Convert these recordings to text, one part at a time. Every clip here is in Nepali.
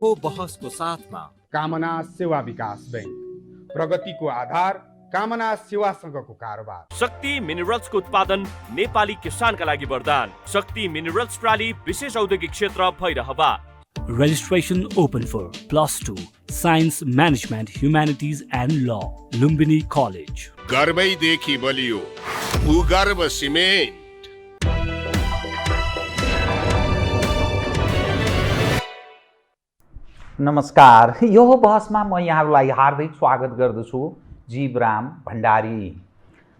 हो बहसको साथमा कामना सेवा विकास बैंक, प्रगतिको आधार कामना सेवासँगको कारोबार। शक्ति मिनरल्सको उत्पादन नेपाली किसानका लागि वरदान। शक्ति मिनरल्स प्राली विशेष औद्योगिक क्षेत्र Bhairahawa. Registration open for +2 Science Management Humanities and Law, Lumbini College. गर्वैदेखि बलियो भूगर्भ सिमेन्ट। नमस्कार, यो बहसमा म यहाँहरूलाई हार्दिक स्वागत गर्दछु। जीवराम भण्डारी।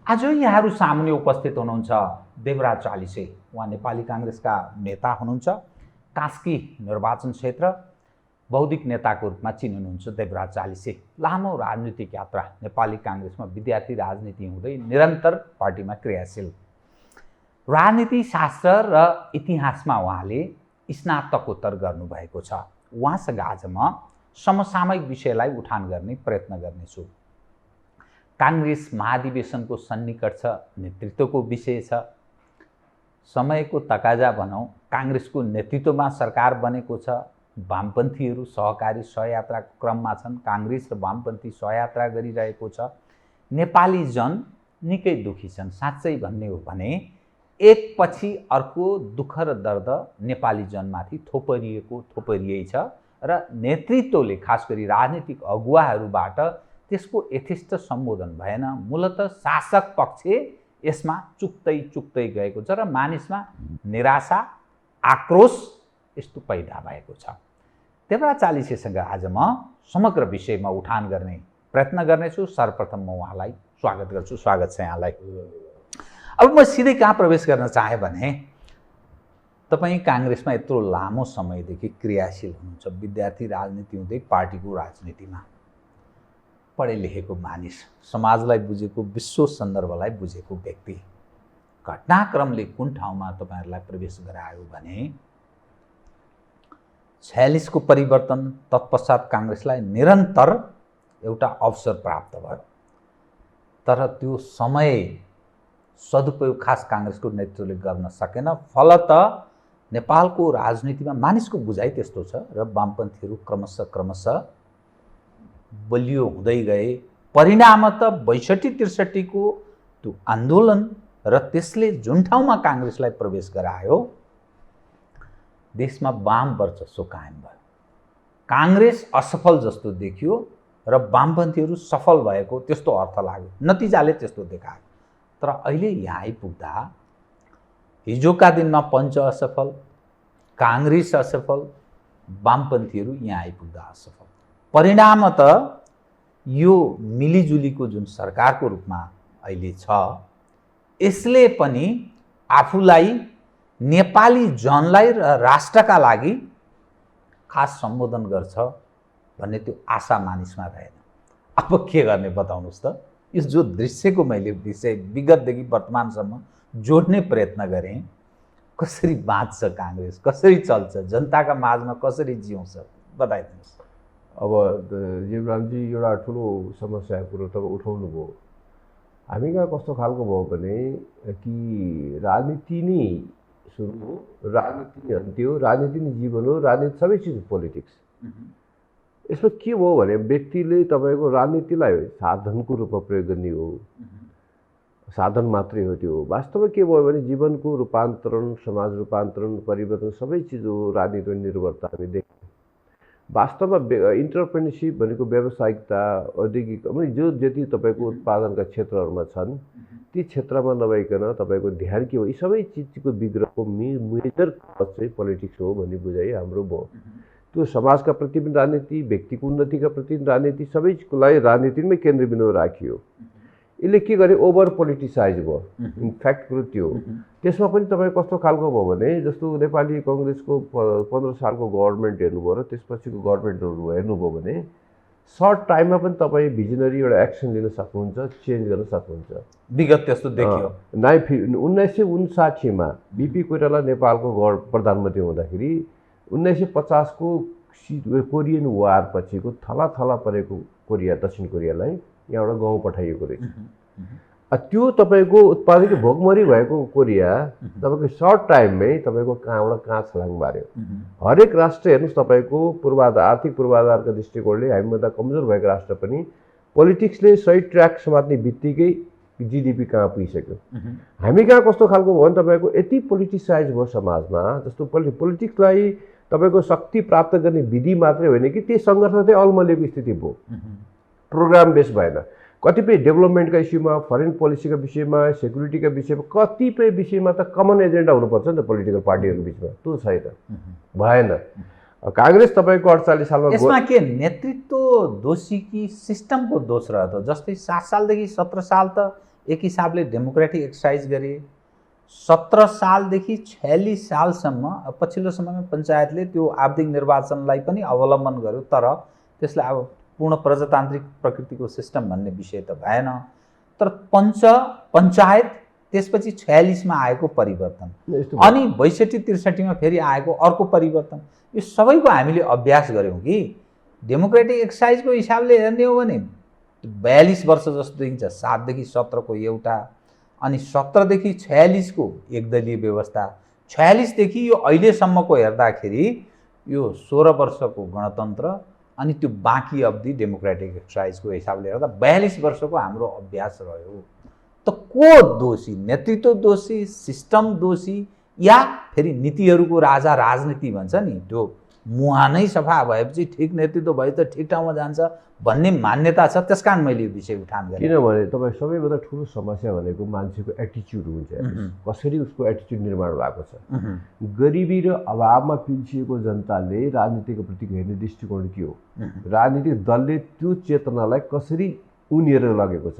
आज यहाँहरू सामुन्ने उपस्थित हुनुहुन्छ देवराज चालिसे। उहाँ नेपाली काङ्ग्रेसका नेता हुनुहुन्छ। कास्की निर्वाचन क्षेत्र बौद्धिक नेताको रूपमा चिनिनुहुन्छ देवराज चालिसे। लामो राजनीतिक यात्रा, नेपाली काङ्ग्रेसमा विद्यार्थी राजनीति हुँदै निरन्तर पार्टीमा क्रियाशील। राजनीति शास्त्र र इतिहासमा उहाँले स्नातकोत्तर गर्नुभएको छ। उहाँसँग आज म समसामयिक विषयलाई उठान गर्ने प्रयत्न गर्नेछु। काङ्ग्रेस महाधिवेशनको सन्निकट छ, नेतृत्वको विषय छ। समयको तकाजा भनौँ, काङ्ग्रेसको नेतृत्वमा सरकार बनेको छ। वामपन्थीहरू सहकारी सहयात्राको क्रममा छन्। काङ्ग्रेस र वामपन्थी सहयात्रा गरिरहेको छ। नेपाली जन निकै दुखी छन्। साँच्चै भन्ने हो भने एकपछि अर्को दुःख र दर्द नेपाली जनमाथि थोपरियै छ र नेतृत्वले खास गरी राजनीतिक अगुवाहरूबाट त्यसको यथेष्ट सम्बोधन भएन। मूलत शासक पक्ष यसमा चुक्दै गएको छ र मानिसमा निराशा, आक्रोश यस्तो पैदा भएको छ। देवराज चालिसेसँग आज म समग्र विषयमा उठान गर्ने प्रयत्न गर्नेछु। सर्वप्रथम म उहाँलाई स्वागत गर्छु। स्वागत छ यहाँलाई। अब म सिधै कहाँ प्रवेश गर्न चाहेँ भने तपाईँ काङ्ग्रेसमा यत्रो लामो समयदेखि क्रियाशील हुनुहुन्छ। विद्यार्थी राजनीति हुँदै पार्टीको राजनीतिमा पढे लेखेको मानिस, समाजलाई बुझेको, विश्व सन्दर्भलाई बुझेको व्यक्ति। घटनाक्रमले कुन ठाउँमा तपाईँहरूलाई प्रवेश गरायो भने 46 को परिवर्तन तत्पश्चात काङ्ग्रेसलाई निरन्तर एउटा अवसर प्राप्त भयो, तर त्यो समय सदुपयोग खास काङ्ग्रेसको नेतृत्वले गर्न सकेन। फलत नेपालको राजनीतिमा मानिसको बुझाइ त्यस्तो छ र वामपन्थीहरू क्रमशः बलियो हुँदै गए। परिणाम त 62-63 को त्यो आन्दोलन र त्यसले जुन ठाउँमा काङ्ग्रेसलाई प्रवेश गरायो, देशमा वाम वर्चस्व कायम भयो। काङ्ग्रेस असफल जस्तो देखियो र वामपन्थीहरू सफल भएको त्यस्तो अर्थ लाग्यो। नतिजाले त्यस्तो देखायो। तर अहिले यहाँ आइपुग्दा हिजोका दिनमा पञ्च असफल, काङ्ग्रेस असफल, वामपन्थीहरू यहाँ आइपुग्दा असफल। परिणाम त यो मिलिजुलीको जुन सरकारको रूपमा अहिले छ, यसले पनि आफूलाई नेपाली जनलाई र राष्ट्रका लागि खास सम्बोधन गर्छ भन्ने त्यो आशा मानिसमा रहेन। अब के गर्ने बताउनुहोस् त। यो जो दृश्यको मैले विषय विगतदेखि वर्तमानसम्म जोड्ने प्रयत्न गरेँ, कसरी बाँच्छ काङ्ग्रेस, कसरी चल्छ, जनताका माझमा कसरी जिउँछ, बताइदिनुहोस्। अब जीवरामजी, एउटा ठुलो समस्याको कुरो तपाईँ उठाउनु भयो। हामी कहाँ कस्तो खालको भयो भने कि राजनीति नै सुरु हो, राजनीति नै अन्त्य, राजनीति नै जीवन हो, राजनीति सबै चिज पोलिटिक्स। यसमा के भयो भने व्यक्तिले तपाईँको राजनीतिलाई साधनको रूपमा प्रयोग गर्ने हो, साधन मात्रै हो त्यो। वास्तवमा के भयो भने जीवनको रूपान्तरण, समाज रूपान्तरण, परिवर्तन सबै चिज हो राजनीतिमा निर्भरता हामी देख्छौँ। वास्तवमा इन्टरप्रेन्योरसिप भनेको व्यावसायिकता, औद्योगिक, जो जति तपाईँको उत्पादनका क्षेत्रहरूमा छन् ती क्षेत्रमा नभइकन तपाईँको ध्यान के हो, यी सबै चिजको विग्रहको मेजर कज चाहिँ पोलिटिक्स हो भन्ने बुझाइ हाम्रो भयो। त्यो समाजका प्रति पनि राजनीति, व्यक्तिको उन्नतिका प्रति राजनीति, सबैलाई राजनीतिमै केन्द्रबिन्दु राखियो। यसले के गरे, ओभर पोलिटिसाइज भयो। इनफ्याक्ट कुरो त्यो हो। त्यसमा पनि तपाईँ कस्तो खालको भयो भने जस्तो नेपाली कङ्ग्रेसको 15 सालको गभर्मेन्ट हेर्नुभयो र त्यसपछिको गभर्मेन्टहरू हेर्नुभयो भने सर्ट टाइममा पनि तपाईँ भिजनरी एउटा एक्सन लिन सक्नुहुन्छ, चेन्ज गर्न सक्नुहुन्छ। विगत त्यस्तो देखियो। 1959 बिपी कोइराला नेपालको प्रधानमन्त्री हुँदाखेरि 1950 को कोरियन वार पछिको थला परेको कोरिया, दक्षिण कोरियालाई यहाँबाट गाउँ पठाइएको रहेछ। त्यो तपाईँको उत्पादन भोकमरी भएको कोरिया तपाईँको सर्ट टाइममै तपाईँको कहाँबाट कहाँ छलाङ मार्यो। हरेक राष्ट्र हेर्नुहोस् तपाईँको पूर्वाधार आर्थिक पूर्वाधारको दृष्टिकोणले हामीभन्दा कमजोर भएको राष्ट्र पनि पोलिटिक्सले सही ट्र्याक समात्ने बित्तिकै जिडिपी कहाँ पुगिसक्यो। हामी कहाँ कस्तो खालको भयो भने तपाईँको यति पोलिटिसाइज भयो समाजमा, जस्तो पोलिटिक्सलाई तपाईँको शक्ति प्राप्त गर्ने विधि मात्रै होइन कि त्यो सङ्घर्ष चाहिँ अल्मलिएको स्थिति भयो। प्रोग्राम बेस भएन। कतिपय डेभलपमेन्टका इस्युमा, फरेन पोलिसीका विषयमा, सेक्युरिटीका विषयमा, कतिपय विषयमा त कमन एजेन्डा हुनुपर्छ नि त पोलिटिकल पार्टीहरूको बिचमा, त्यो छैन, भएन। काङ्ग्रेस तपाईँको 48 सालमा यसमा के नेतृत्व दोषी कि सिस्टमको दोष रह्यो त? जस्तै 7 सालदेखि 17 साल त एक हिसाबले डेमोक्रेटिक एक्सर्साइज गरे, 17 सालदेखि 46 सालसम्म पछिल्लो समयमा पञ्चायतले त्यो आवधिक निर्वाचनलाई पनि अवलम्बन गर्यो, तर त्यसलाई अब पूर्ण प्रजातान्त्रिक प्रकृतिको सिस्टम भन्ने विषय त भएन। तर पञ्चायत त्यसपछि 46मा आएको परिवर्तन, अनि 62-63मा फेरि आएको अर्को परिवर्तन, यो सबैको हामीले अभ्यास गऱ्यौँ कि डेमोक्रेटिक एक्सर्साइजको हिसाबले हेर्ने हो भने 42 वर्ष जस्तो देखिन्छ। 7 देखि 17 को एउटा, अनि 17 देखि 46 को एकदलीय व्यवस्था, 46 देखि यो अहिलेसम्मको हेर्दाखेरि यो 16 वर्षको गणतन्त्र, अनि त्यो बाँकी अवधि डेमोक्रेटिक एक्सर्साइजको हिसाबले हेर्दा 42 वर्षको हाम्रो अभ्यास रह्यो। त को दोषी? नेतृत्व दोषी, सिस्टम दोषी, या फेरि नीतिहरूको राजा राजनीति भन्छ नि, त्यो मुहा नै सफा भएपछि ठिक नेतृत्व भए त ठिक ठाउँमा जान्छ भन्ने मान्यता छ। त्यस कारण मैले यो विषय उठान गरेँ। किनभने तपाईँ सबैभन्दा ठुलो समस्या भनेको मान्छेको एटिच्युड हुन्छ, कसरी उसको एटिच्युड निर्माण भएको छ। गरिबी र अभावमा पिल्सिएको जनताले राजनीतिको प्रति हेर्ने दृष्टिकोण के हो? राजनीतिक दलले त्यो चेतनालाई कसरी उनीएर लगेको छ,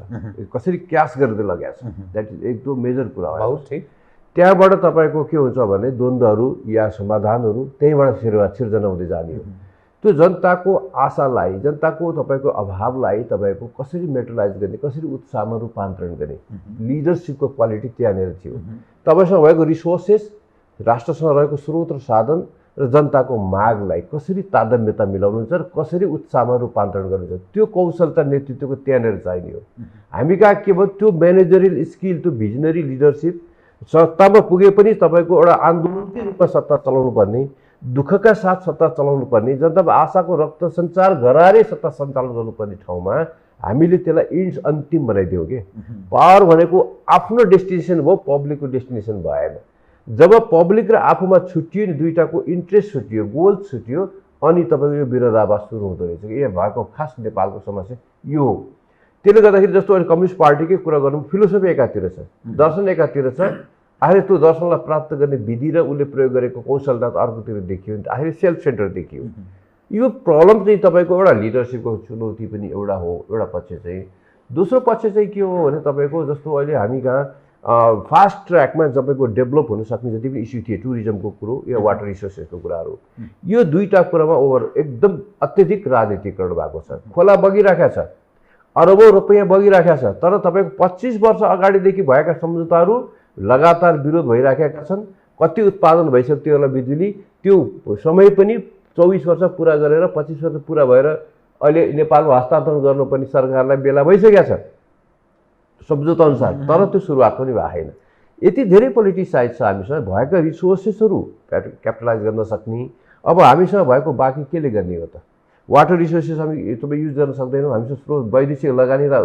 कसरी क्यास गर्दै लगेको छ, द्याट इज एकदम मेजर कुरा हो। बहुत ठिक। त्यहाँबाट तपाईँको के हुन्छ भने द्वन्द्वहरू या समाधानहरू त्यहीँबाट सिर्जना हुँदै जाने हो। त्यो जनताको आशालाई, जनताको तपाईँको अभावलाई तपाईँको कसरी मेटरलाइज गर्ने, कसरी उत्साहमा रूपान्तरण गर्ने, लिडरसिपको क्वालिटी त्यहाँनिर थियो। तपाईँसँग भएको रिसोर्सेस, राष्ट्रसँग रहेको स्रोत र साधन र जनताको मागलाई कसरी तारतम्यता मिलाउनुहुन्छ र कसरी उत्साहमा रूपान्तरण गर्नुहुन्छ, त्यो कौशलता नेतृत्वको त्यहाँनिर चाहिने हो। हामी कहाँ के भयो, त्यो म्यानेजरियल स्किल, त्यो भिजनरी लिडरसिप, सत्तामा पुगे पनि तपाईँको एउटा आन्दोलनकै रूपमा सत्ता चलाउनु पर्ने, दुःखका साथ सत्ता चलाउनु पर्ने, जनतामा आशाको रक्त सञ्चार गराएरै सत्ता सञ्चालन गर्नुपर्ने ठाउँमा हामीले त्यसलाई इन्ड्स अन्तिम बनाइदियौँ कि। पावर भनेको आफ्नो डेस्टिनेसन भयो, पब्लिकको डेस्टिनेसन भएन। जब पब्लिक र आफूमा छुट्टियो नि, दुईटाको इन्ट्रेस्ट छुट्टियो, गोल छुट्टियो, अनि तपाईँको यो विरोधाभास सुरु हुँदो रहेछ कि यहाँ भएको खास नेपालको समस्या यो हो। त्यसले गर्दाखेरि जस्तो अहिले कम्युनिस्ट पार्टीकै कुरा गर्नु, फिलोसफी एकातिर छ, दर्शन एकातिर छ, आखिर त्यो दर्शनलाई प्राप्त गर्ने विधि र उसले प्रयोग गरेको कौशलता त अर्कोतिर देखियो नि, आखिर सेल्फ सेन्टर देखियो। यो प्रब्लम चाहिँ तपाईँको एउटा लिडरसिपको चुनौती पनि एउटा हो, एउटा पक्ष चाहिँ। दोस्रो पक्ष चाहिँ के हो भने तपाईँको जस्तो अहिले हामी कहाँ फास्ट ट्र्याकमा तपाईँको डेभलप हुन सक्ने जति पनि इस्यु थिए, टुरिज्मको कुरो या वाटर रिसोर्सेसको कुराहरू, यो दुईवटा कुरामा एकदम अत्यधिक राजनीतिकरण भएको छ। खोला बगिरहेको छ, अरबौँ रुपियाँ बगिरहेको छ, तर तपाईँको 25 वर्ष अगाडिदेखि भएका सम्झौताहरू लगातार विरोध भइराखेका छन्। कति उत्पादन भइसक्यो त्यो बेला बिजुली, त्यो समय पनि 24 वर्ष पुरा गरेर 25 वर्ष पुरा भएर अहिले नेपालमा हस्तान्तरण गर्नुपर्ने सरकारलाई बेला भइसकेको छ सम्झौता अनुसार, तर त्यो सुरुवात पनि भएको छैन। यति धेरै पोलिटिसाइज छ हामीसँग भएका रिसोर्सेसहरू क्यापिटलाइज गर्न सक्ने। अब हामीसँग भएको बाँकी केले गर्ने हो त? वाटर रिसोर्सेस हामी तपाईँ युज गर्न सक्दैनौँ, हामीसँग स्रोत वैदेशिक लगानी र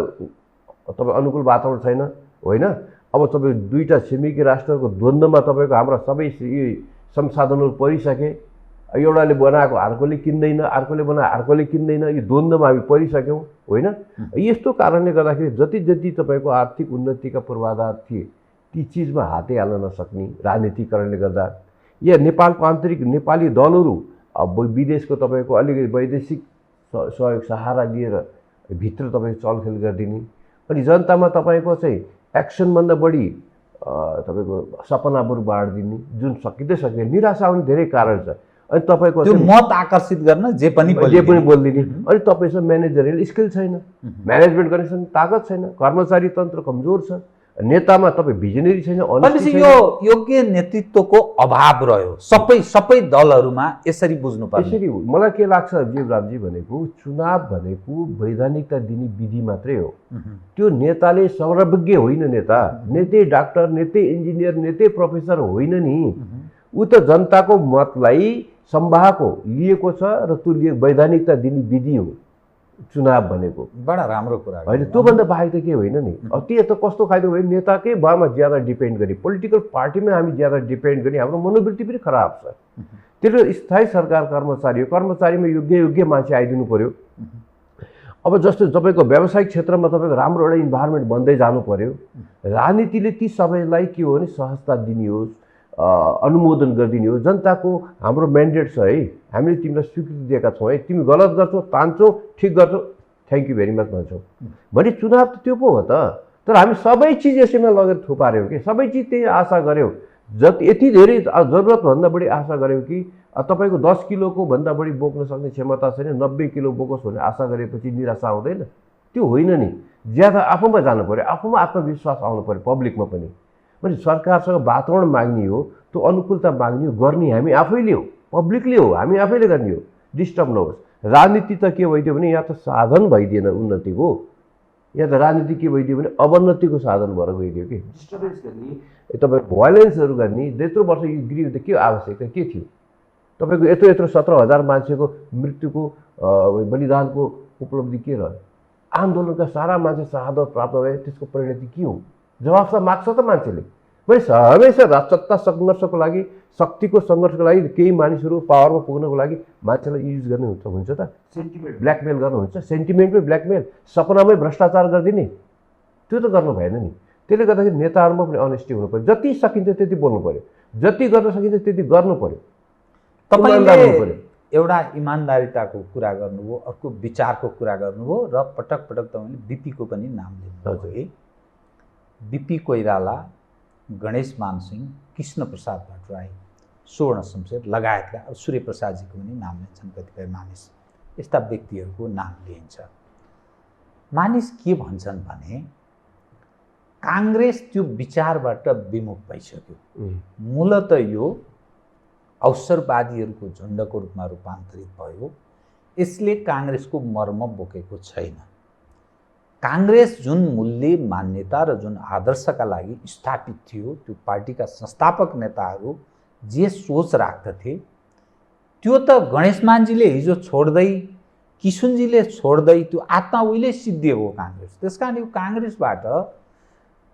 तपाईँ अनुकूल वातावरण छैन, होइन? अब तपाईँ दुईवटा छिमेकी राष्ट्रको द्वन्द्वमा तपाईँको हाम्रा सबै संसाधनहरू परिसके, एउटाले बनाएको अर्कोले किन्दैन, अर्कोले बनाएको अर्कोले किन्दैन, यो द्वन्द्वमा हामी परिसक्यौँ, होइन? यस्तो कारणले गर्दाखेरि जति जति तपाईँको आर्थिक उन्नतिका पूर्वाधार थिए ती चिजमा हातै हाल्न नसक्ने राजनीतिकरणले गर्दा, या नेपालको आन्तरिक नेपाली दलहरू अब विदेशको तपाईँको अलिकति वैदेशिक सहयोग सहारा लिएर भित्र तपाईँको चलखेल गरिदिने, अनि जनतामा तपाईँको चाहिँ एक्सनभन्दा बढी तपाईँको सपनाहरू बाँडिदिने, जुन सकिँदै सकिँदैन, निराशा आउने धेरै कारण छ। अनि तपाईँको त्यो मत आकर्षित गर्न जे पनि बोलिदिने, अनि तपाईँसँग म्यानेजरियल स्किल छैन, म्यानेजमेन्ट गर्ने ताकत छैन, कर्मचारी तन्त्र कमजोर छ, नेतामा तपाईँ भिजनरी छैन, भनेपछि यो योग्य नेतृत्वको अभाव रह्यो सबै दलहरूमा, यसरी बुझ्नुपर्छ। यसरी मलाई के लाग्छ जीवरामजी भनेको चुनाव भनेको वैधानिकता दिने विधि मात्रै हो। त्यो नेताले सर्वज्ञ होइन, नेतै डाक्टर, नेतै इन्जिनियर, नेतै प्रोफेसर होइन नि। ऊ त जनताको मतलाई सम्भाको लिएको छ र त्यो वैधानिकता दिने विधि हो चुनाव भनेको। बडा राम्रो कुरा होइन, त्योभन्दा बाहेक त के होइन नि। त्यो त कस्तो खालको भयो, नेताकै भरमा ज्यादा डिपेन्ड गरी, पोलिटिकल पार्टीमा हामी ज्यादा डिपेन्ड गरी हाम्रो मनोवृत्ति पनि खराब छ। त्यसले स्थायी सरकार कर्मचारीमा योग्य मान्छे आइदिनु पर्यो। अब जस्तो तपाईँको व्यावसायिक क्षेत्रमा तपाईँको राम्रो एउटा इन्भाइरोमेन्ट बन्दै जानु पर्यो। राजनीतिले ती सबैलाई के हो भने सहजता दिने हो, अनुमोदन गरिदिने हो। जनताको हाम्रो म्यान्डेट छ है, हामीले तिमीलाई स्वीकृति दिएका छौँ है, तिमी गलत गर्छौ, तान्छौ, ठिक गर्छौ, थ्याङ्क यू भेरी मच भन्छौ भने चुनाव त त्यो पो हो त। तर हामी सबै चिज यसैमा लगेर थुपार्यौँ कि सबै चिज त्यही आशा गऱ्यौँ, जति यति धेरै जरुरतभन्दा बढी आशा गऱ्यौँ कि तपाईँको 10 किलोको भन्दा बढी बोक्न सक्ने क्षमता छैन, 90 किलो बोकोस् भन्ने आशा गरेपछि निराशा आउँदैन। त्यो होइन नि, ज्यादा आफूमा जानु पऱ्यो, आफूमा आत्मविश्वास आउनु पऱ्यो, पब्लिकमा पनि। भने सरकारसँग वातावरण माग्ने हो, त्यो अनुकूलता माग्ने हो, गर्ने हामी आफैले हो, पब्लिकले हो, हामी आफैले गर्ने हो। डिस्टर्ब नहोस्। राजनीति त के भइदियो भने यहाँ त साधन भइदिएन उन्नतिको, यहाँ त राजनीति के भइदियो भने अवन्नतिको साधन भएर गइदियो कि डिस्टर्बेन्स गर्ने, तपाईँको भायोलेन्सहरू गर्ने। त्यत्रो वर्ष यो गृह त के आवश्यकता के थियो? तपाईँको यत्रो 17,000 मान्छेको मृत्युको बलिदानको उपलब्धि के रह्यो? आन्दोलनका सारा मान्छे शहादत प्राप्त भए, त्यसको परिणति के हो? जवाफ त माग्छ त मान्छेले। मैले हमेसा राजसत्ता सङ्घर्षको लागि, शक्तिको सङ्घर्षको लागि केही मानिसहरू पावरमा पुग्नको लागि मान्छेलाई युज गर्ने हुन्छ त? सेन्टिमेन्ट ब्ल्याकमेल गर्नुहुन्छ, सेन्टिमेन्टमै ब्ल्याकमेल, सपनामै भ्रष्टाचार गरिदिने, त्यो त गर्नु भएन नि। त्यसले गर्दाखेरि नेताहरूमा पनि अनेस्टी हुनु पऱ्यो, जति सकिन्छ त्यति बोल्नु पऱ्यो, जति गर्न सकिन्छ त्यति गर्नु पऱ्यो। तपाईँले एउटा इमान्दारिताको कुरा गर्नुभयो, अर्को विचारको कुरा गर्नुभयो र पटक तपाईँले बिपीको पनि नाम लिनुभयो है। बिपी कोइराला, गणेश मानसिंह, कृष्ण प्रसाद भट्टराई, स्वर्ण शमशेर लगायतका सूर्य प्रसादजीको पनि नाम लिन्छन् कतिपय मानिस। यस्ता व्यक्तिहरूको नाम लिइन्छ। मानिस के भन्छन् भने काङ्ग्रेस त्यो विचारबाट विमुख भइसक्यो, मूलत यो अवसरवादीहरूको झुन्डको रूपमा रूपान्तरित भयो। यसले काङ्ग्रेसको मर्म बोकेको छैन। काङ्ग्रेस जुन मूल्य, मान्यता र जुन आदर्शका लागि स्थापित थियो, त्यो पार्टीका संस्थापक नेताहरू जे सोच राख्दथे त्यो त गणेशमानजीले हिजो छोड्दै, किशुनजीले छोड्दै त्यो आत्मा उहिले सिद्धिएको काङ्ग्रेस। त्यस कारण यो काङ्ग्रेसबाट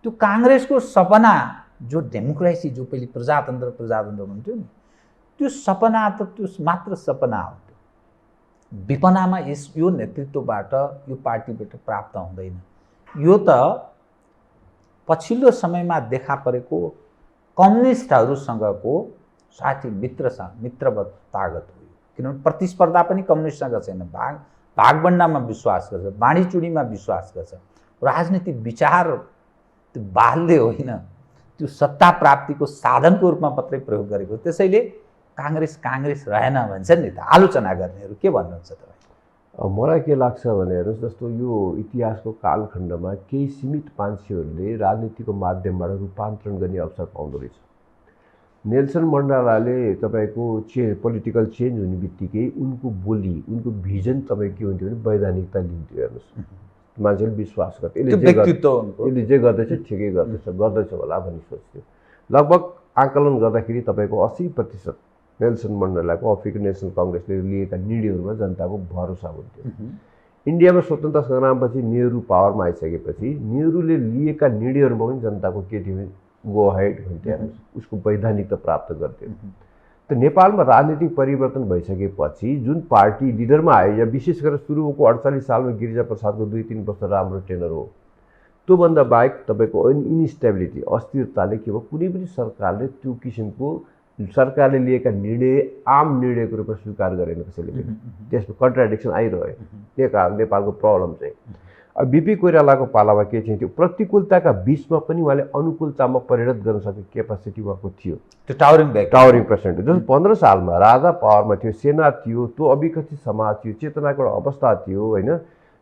त्यो काङ्ग्रेसको सपना जो डेमोक्रेसी, जो पहिले प्रजातन्त्र हुन्थ्यो नि, त्यो सपना त त्यो मात्र सपना हो। विपनामा यो नेतृत्वबाट, यो पार्टीबाट प्राप्त हुँदैन। यो त पछिल्लो समयमा देखा परेको कम्युनिस्टहरूसँगको साथी मित्रवत तागत हो। किनभने प्रतिस्पर्धा पनि कम्युनिस्टसँग छैन, भागबन्डामा विश्वास गर्छ, बाँडीचुँडीमा विश्वास गर्छ। राजनीति विचार त्यो बाल्य होइन, त्यो सत्ता प्राप्तिको साधनको रूपमा मात्रै प्रयोग गरेको। त्यसैले काङ्ग्रेस रहेन भन्छन् नि त आलोचना गर्नेहरू। के भन्नुहुन्छ तपाईँ? मलाई के लाग्छ भने हेर्नुहोस्, जस्तो यो इतिहासको कालखण्डमा केही सीमित मान्छेहरूले राजनीतिको माध्यमबाट रूपान्तरण गर्ने अवसर पाउँदो रहेछ। नेल्सन मण्डेलाले तपाईँको पोलिटिकल चेन्ज हुने बित्तिकै उनको बोली, उनको भिजन तपाईँ के हुन्थ्यो भने वैधानिकता लिन्थ्यो। हेर्नुहोस्, मान्छेले विश्वास गर्थे यसले जे गर्दैछ ठिकै गर्दैछ होला भन्ने सोच्थ्यो। लगभग आकलन गर्दाखेरि तपाईँको 80% नेल्सन मण्डेलाको अफ्रिकन नेसनल कङ्ग्रेसले लिएका निर्णयहरूमा जनताको भरोसा हुन्थ्यो। इन्डियामा स्वतन्त्रता सङ्ग्रामपछि नेहरू पावरमा आइसकेपछि नेहरूले लिएका निर्णयहरूमा पनि जनताको के थियो भने गो हेड हुन्थ्यो, उसको वैधानिकता प्राप्त गर्थ्यो। त नेपालमा राजनीतिक परिवर्तन भइसकेपछि जुन पार्टी लिडरमा आयो, या विशेष गरेर सुरुको 48 सालमा गिरिजाप्रसादको 2-3 वर्ष राम्रो टेनर हो, त्योभन्दा बाहेक तपाईँको इन्स्टेबिलिटी, अस्थिरताले के भयो, कुनै पनि सरकारले त्यो किसिमको सरकारले लिएका निर्णय आम निर्णयको रूपमा स्वीकार गरेन कसैले पनि। त्यसमा कन्ट्राडिक्सन आइरह्यो। त्यही कारण नेपालको प्रब्लम चाहिँ अब बिपी कोइरालाको पालामा के थियो, त्यो प्रतिकूलताका बिचमा पनि उहाँले अनुकूलतामा परिणत गर्न सक्ने क्यापासिटी उहाँको थियो। त्यो टावरिङ पर्सेन्ट जस्तो 15 सालमा राजा पावरमा थियो, सेना थियो, त्यो अविकसित समाज थियो, चेतनाको एउटा अवस्था थियो होइन।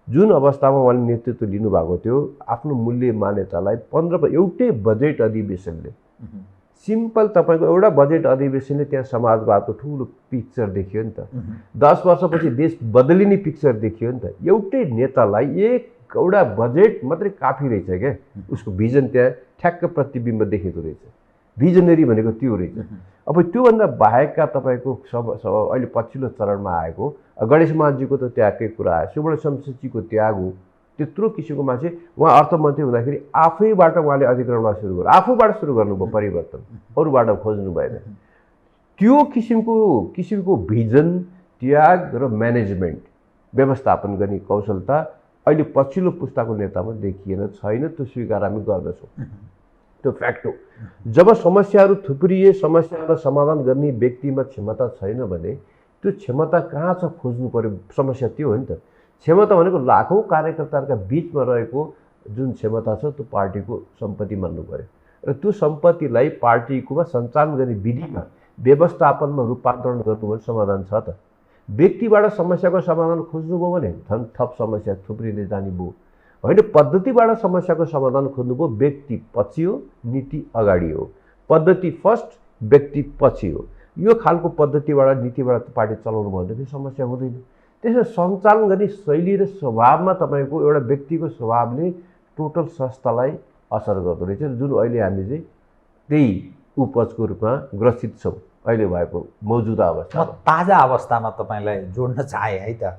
जुन अवस्थामा उहाँले नेतृत्व लिनुभएको थियो आफ्नो मूल्य मान्यतालाई 15 एउटै बजेट अधिवेशनले सिम्पल तपाईँको एउटा बजेट अधिवेशनले त्यहाँ समाजवादको ठुलो पिक्चर देखियो नि त 10 वर्षपछि देश बदलिने पिक्चर देखियो नि त एउटै नेतालाई एउटा बजेट मात्रै काफी रहेछ क्या उसको भिजन त्यहाँ ठ्याक्क प्रतिबिम्ब देखेको रहेछ भिजनरी भनेको त्यो रहेछ अब त्योभन्दा बाहेकका तपाईँको अहिले पछिल्लो चरणमा आएको गणेश महाजीको त त्यागकै कुरा आयो सुब्रत शमशेरजीको त्याग हो त्यत्रो किसिमको मान्छे उहाँ अर्थमन्त्री हुँदाखेरि आफैबाट उहाँले अधिग्रहणमा सुरु गर्नु आफूबाट सुरु गर्नुभयो परिवर्तन अरूबाट खोज्नु भएन त्यो किसिमको भिजन त्याग र म्यानेजमेन्ट व्यवस्थापन गर्ने कौशलता अहिले पछिल्लो पुस्ताको नेतामा देखिएन छैन त्यो स्वीकार हामी गर्दछौँ त्यो फ्याक्ट हो जब समस्याहरू थुप्रिए समस्यालाई समाधान गर्ने व्यक्तिमा क्षमता छैन भने त्यो क्षमता कहाँ छ खोज्नु पर्यो समस्या त्यो हो नि त क्षमता भनेको लाखौँ कार्यकर्ताहरूका बिचमा रहेको जुन क्षमता छ त्यो पार्टीको सम्पत्ति मान्नु पर्यो र त्यो सम्पत्तिलाई पार्टीकोमा सञ्चालन गर्ने विधिमा व्यवस्थापनमा रूपान्तरण गर्नु भने समाधान छ त व्यक्तिबाट समस्याको समाधान खोज्नुभयो भने झन् थप समस्या थुप्रिँदै जाने भयो होइन पद्धतिबाट समस्याको समाधान खोज्नुभयो व्यक्ति पछि हो नीति अगाडि हो पद्धति फर्स्ट व्यक्ति पछि हो यो खालको पद्धतिबाट नीतिबाट पार्टी चलाउनु भयो भने समस्या हुँदैन त्यसमा सञ्चालन गर्ने शैली र स्वभावमा तपाईँको एउटा व्यक्तिको स्वभावले टोटल संस्थालाई असर गर्दो रहेछ जुन अहिले हामी चाहिँ त्यही उपजको रूपमा ग्रसित छौँ अहिले भएको मौजुदा अवस्था ताजा अवस्थामा तपाईँलाई जोड्न चाहे है त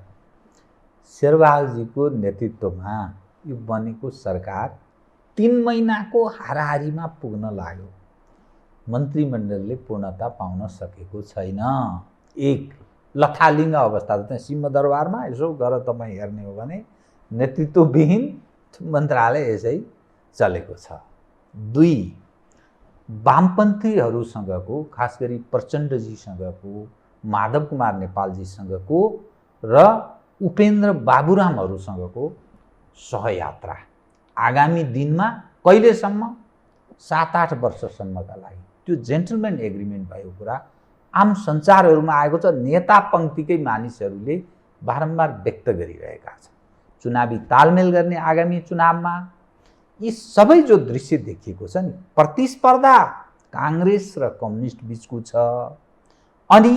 शेरबहादुरजीको नेतृत्वमा यो बनेको सरकार 3 महिनाको हाराहारीमा पुग्न लाग्यो मन्त्रीमण्डलले पूर्णता पाउन सकेको छैन एक लथालिङ्ग अवस्था चाहिँ सिंहदरबारमा यसो गरेर तपाईँ हेर्ने हो भने नेतृत्वविहीन मन्त्रालय यसै चलेको छ 2 वामपन्थीहरूसँगको खास गरी प्रचण्डजीसँगको माधव कुमार नेपालजीसँगको र उपेन्द्र बाबुरामहरूसँगको सहयात्रा आगामी दिनमा कहिलेसम्म 7-8 वर्षसम्मका लागि त्यो जेन्टलमेन एग्रिमेन्ट भएको कुरा आम सञ्चारहरूमा आएको छ नेता पङ्क्तिकै मानिसहरूले बारम्बार व्यक्त गरिरहेका छन् चुनावी तालमेल गर्ने आगामी चुनावमा यी सबै जो दृश्य देखिएको छ नि प्रतिस्पर्धा काङ्ग्रेस र कम्युनिस्ट बिचको छ अनि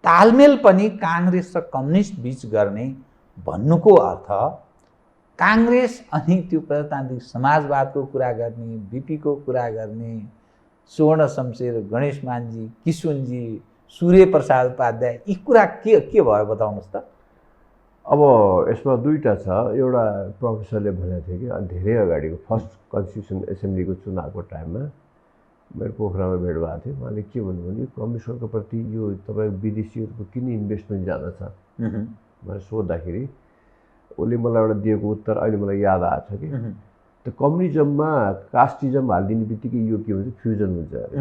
तालमेल पनि काङ्ग्रेस र कम्युनिस्ट बिच गर्ने भन्नुको अर्थ काङ्ग्रेस अनि त्यो प्रजातान्त्रिक समाजवादको कुरा गर्ने बिपीको कुरा गर्ने सुवर्ण शमशेर गणेश मानजी किशुनजी सूर्य प्रसाद उपाध्याय यी कुरा के भयो बताउनुहोस् त अब यसमा दुईटा छ एउटा प्रोफेसरले भनेको थियो कि धेरै अगाडिको फर्स्ट कन्स्टिट्युसन एसेम्ब्लीको चुनावको टाइममा मेरो पोखरामा भेट भएको थियो उहाँले के भन्नुभयो भने कम्युनिस्टको प्रति यो तपाईँको विदेशीहरूको किन इन्भेस्टमेन्ट ज्यादा छ भनेर सोद्धाखेरि उसले मलाई एउटा दिएको उत्तर अहिले मलाई याद आएको छ कि त्यो कम्युनिजममा कास्टिजम हालिदिने बित्तिकै यो के हुन्छ फ्युजन हुन्छ अरे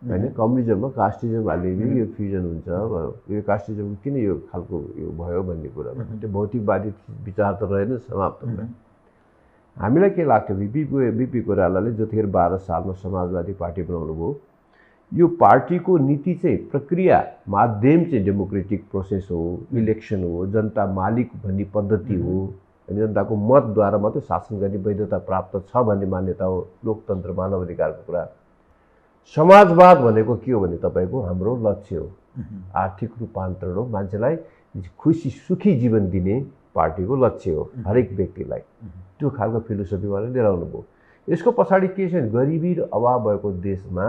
होइन कम्युनिजममा कास्टिजम हालिदिने यो फ्युजन हुन्छ अब यो कास्टिजमको किन यो खालको यो भयो भन्ने कुरा त्यो भौतिकवादी विचार त रहेन समाप्त भयो हामीलाई के लाग्थ्यो बिपी कोइरालाले जतिखेर 12 सालमा समाजवादी पार्टी बनाउनु भयो यो पार्टीको नीति चाहिँ प्रक्रिया माध्यम चाहिँ डेमोक्रेटिक प्रोसेस हो इलेक्सन हो जनता मालिक भन्ने पद्धति हो अनि जनताको मतद्वारा मात्रै शासन गर्ने वैधता प्राप्त छ भन्ने मान्यता हो लोकतन्त्र मानव अधिकारको कुरा समाजवाद भनेको के हो भने तपाईँको हाम्रो लक्ष्य हो आर्थिक रूपान्तरण हो मान्छेलाई खुसी सुखी जीवन दिने पार्टीको लक्ष्य हो हरेक व्यक्तिलाई त्यो खालको फिलोसफीबाट लिएर आउनुभयो यसको पछाडि के छ गरिबी र अभाव भएको देशमा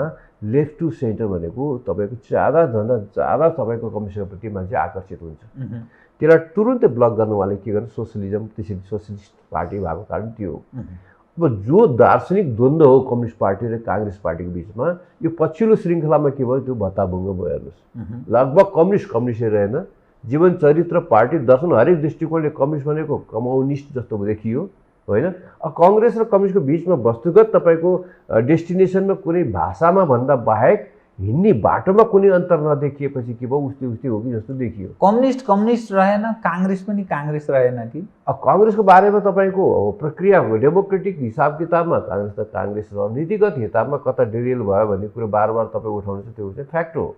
लेफ्ट टु सेन्टर भनेको तपाईँको ज्यादा तपाईँको कम्युनिस्टप्रति मान्छे आकर्षित हुन्छ त्यसलाई तुरुन्तै ब्लक गर्नु उहाँले के गर्नु सोसलिजम त्यसरी सोसलिस्ट पार्टी भएको कारण त्यो हो अब जो दार्शनिक द्वन्द्व हो कम्युनिस्ट पार्टी र काङ्ग्रेस पार्टीको बिचमा यो पछिल्लो श्रृङ्खलामा के भयो त्यो भत्ताभुङ्ग भयो हेर्नुहोस् लगभग कम्युनिस्टै रहेन जीवन चरित्र पार्टी दर्शन हरेक दृष्टिकोणले कम्युनिस्ट भनेको कम्युनिस्ट जस्तो देखियो होइन कङ्ग्रेस र कम्युनिस्टको बिचमा वस्तुगत तपाईँको डेस्टिनेसनमा कुनै भाषामा भन्दा बाहेक हिँड्ने बाटोमा कुनै अन्तर नदेखिएपछि के भयो उस्तै हो कि जस्तो देखियो कम्युनिस्ट रहेन काङ्ग्रेस पनि काङ्ग्रेस रहेन कि काङ्ग्रेसको बारेमा तपाईँको प्रक्रिया डेमोक्रेटिक हिसाब किताबमा काङ्ग्रेस त काङ्ग्रेस रणनीतिगत हिसाबमा कता डेरियल भयो भन्ने कुरो बार तपाईँ उठाउनुहुन्छ त्यो चाहिँ फ्याक्ट हो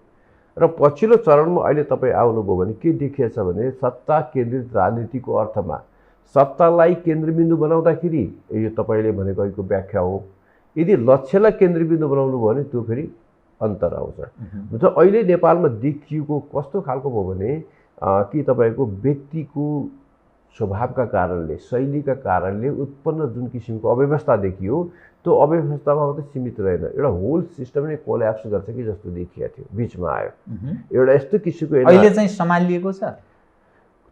र पछिल्लो चरणमा अहिले तपाईँ आउनुभयो भने के देखिएछ भने सत्ता केन्द्रित राजनीतिको अर्थमा सत्तालाई केन्द्रबिन्दु बनाउँदाखेरि यो तपाईँले भनेको अहिलेको व्याख्या हो। यदि लक्ष्यलाई केन्द्रबिन्दु बनाउनु भयो भने त्यो फेरि अन्तर आउँछ। हुन्छ अहिले नेपालमा देखिएको कस्तो खालको भयो भने कि तपाईँको व्यक्तिको स्वभावका कारणले शैलीका कारणले उत्पन्न जुन किसिमको अव्यवस्था देखियो त्यो अव्यवस्थामा मात्रै सीमित रहेन, एउटा होल सिस्टम नै कोल्याप्स गर्छ कि जस्तो देखिएको थियो, बिचमा आयो एउटा यस्तो किसिमको। अहिले चाहिँ सम्हालिएको छ,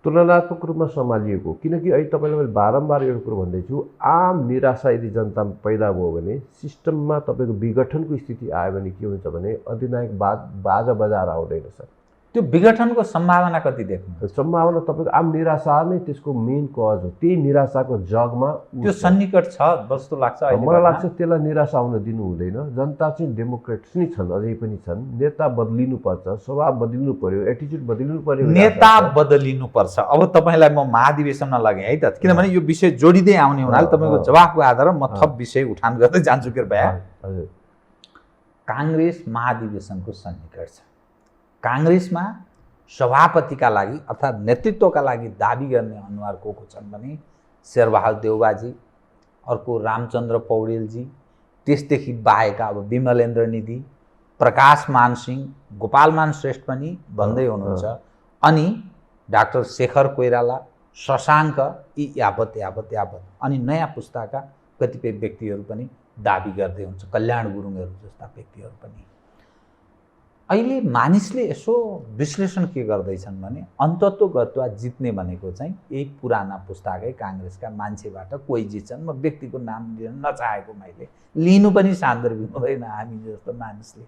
तुलनात्मक रूपमा सम्हालिएको। किनकि अहिले तपाईँले मैले बारम्बार एउटा कुरो भन्दैछु, आम निराशा यदि जनतामा पैदा भयो भने सिस्टममा तपाईँको विघटनको स्थिति आयो भने के हुन्छ भने अधिनायकवाद बाजा बजाएर आउँदैन सर। त्यो विघटनको सम्भावना कति देख्नु? सम्भावना तपाईँको आम निराशा नै त्यसको मेन कज हो। त्यही निराशाको जगमा त्यो सन्निकट छ जस्तो लाग्छ। मलाई लाग्छ त्यसलाई निराशा आउन दिनु हुँदैन। जनता चाहिँ डेमोक्रेट्स नै छन्, अझै पनि छन्। नेता बदलिनुपर्छ, स्वभाव बदलिनु पर्यो, एटिच्युड बदलिनु पर्यो। नेता बदलिनुपर्छ। अब तपाईँलाई म महाधिवेशनमा लगेँ है त, किनभने यो विषय जोडिँदै आउने हुनाले तपाईँको जवाफको आधारमा म थप विषय उठान गर्दै जान्छु। कृपया काङ्ग्रेस महाधिवेशनको सन्निकट छ। काङ्ग्रेसमा सभापतिका लागि अर्थात् नेतृत्वका लागि दाबी गर्ने अनुहार को छन् भने शेरबहादुर देउबाजी, अर्को रामचन्द्र पौडेलजी, त्यसदेखि बाहेक अब विमलेन्द्र निधि, प्रकाश मान सिंह, गोपालमान श्रेष्ठ पनि भन्दै हुनुहुन्छ, अनि डाक्टर शेखर कोइराला, शशाङ्क, यी यावत अनि नयाँ पुस्ताका कतिपय व्यक्तिहरू पनि दाबी गर्दै हुन्छ, कल्याण गुरुङहरू जस्ता व्यक्तिहरू पनि। अहिले मानिसले यसो विश्लेषण के गर्दैछन् भने अन्तत्वगतवा जित्ने भनेको चाहिँ यही पुराना पुस्ताकै काङ्ग्रेसका मान्छेबाट कोही जित्छन्। म व्यक्तिको नाम लिन नचाहेको, मैले लिनु पनि सान्दर्भिक हुँदैन हामी जस्तो मानिसले।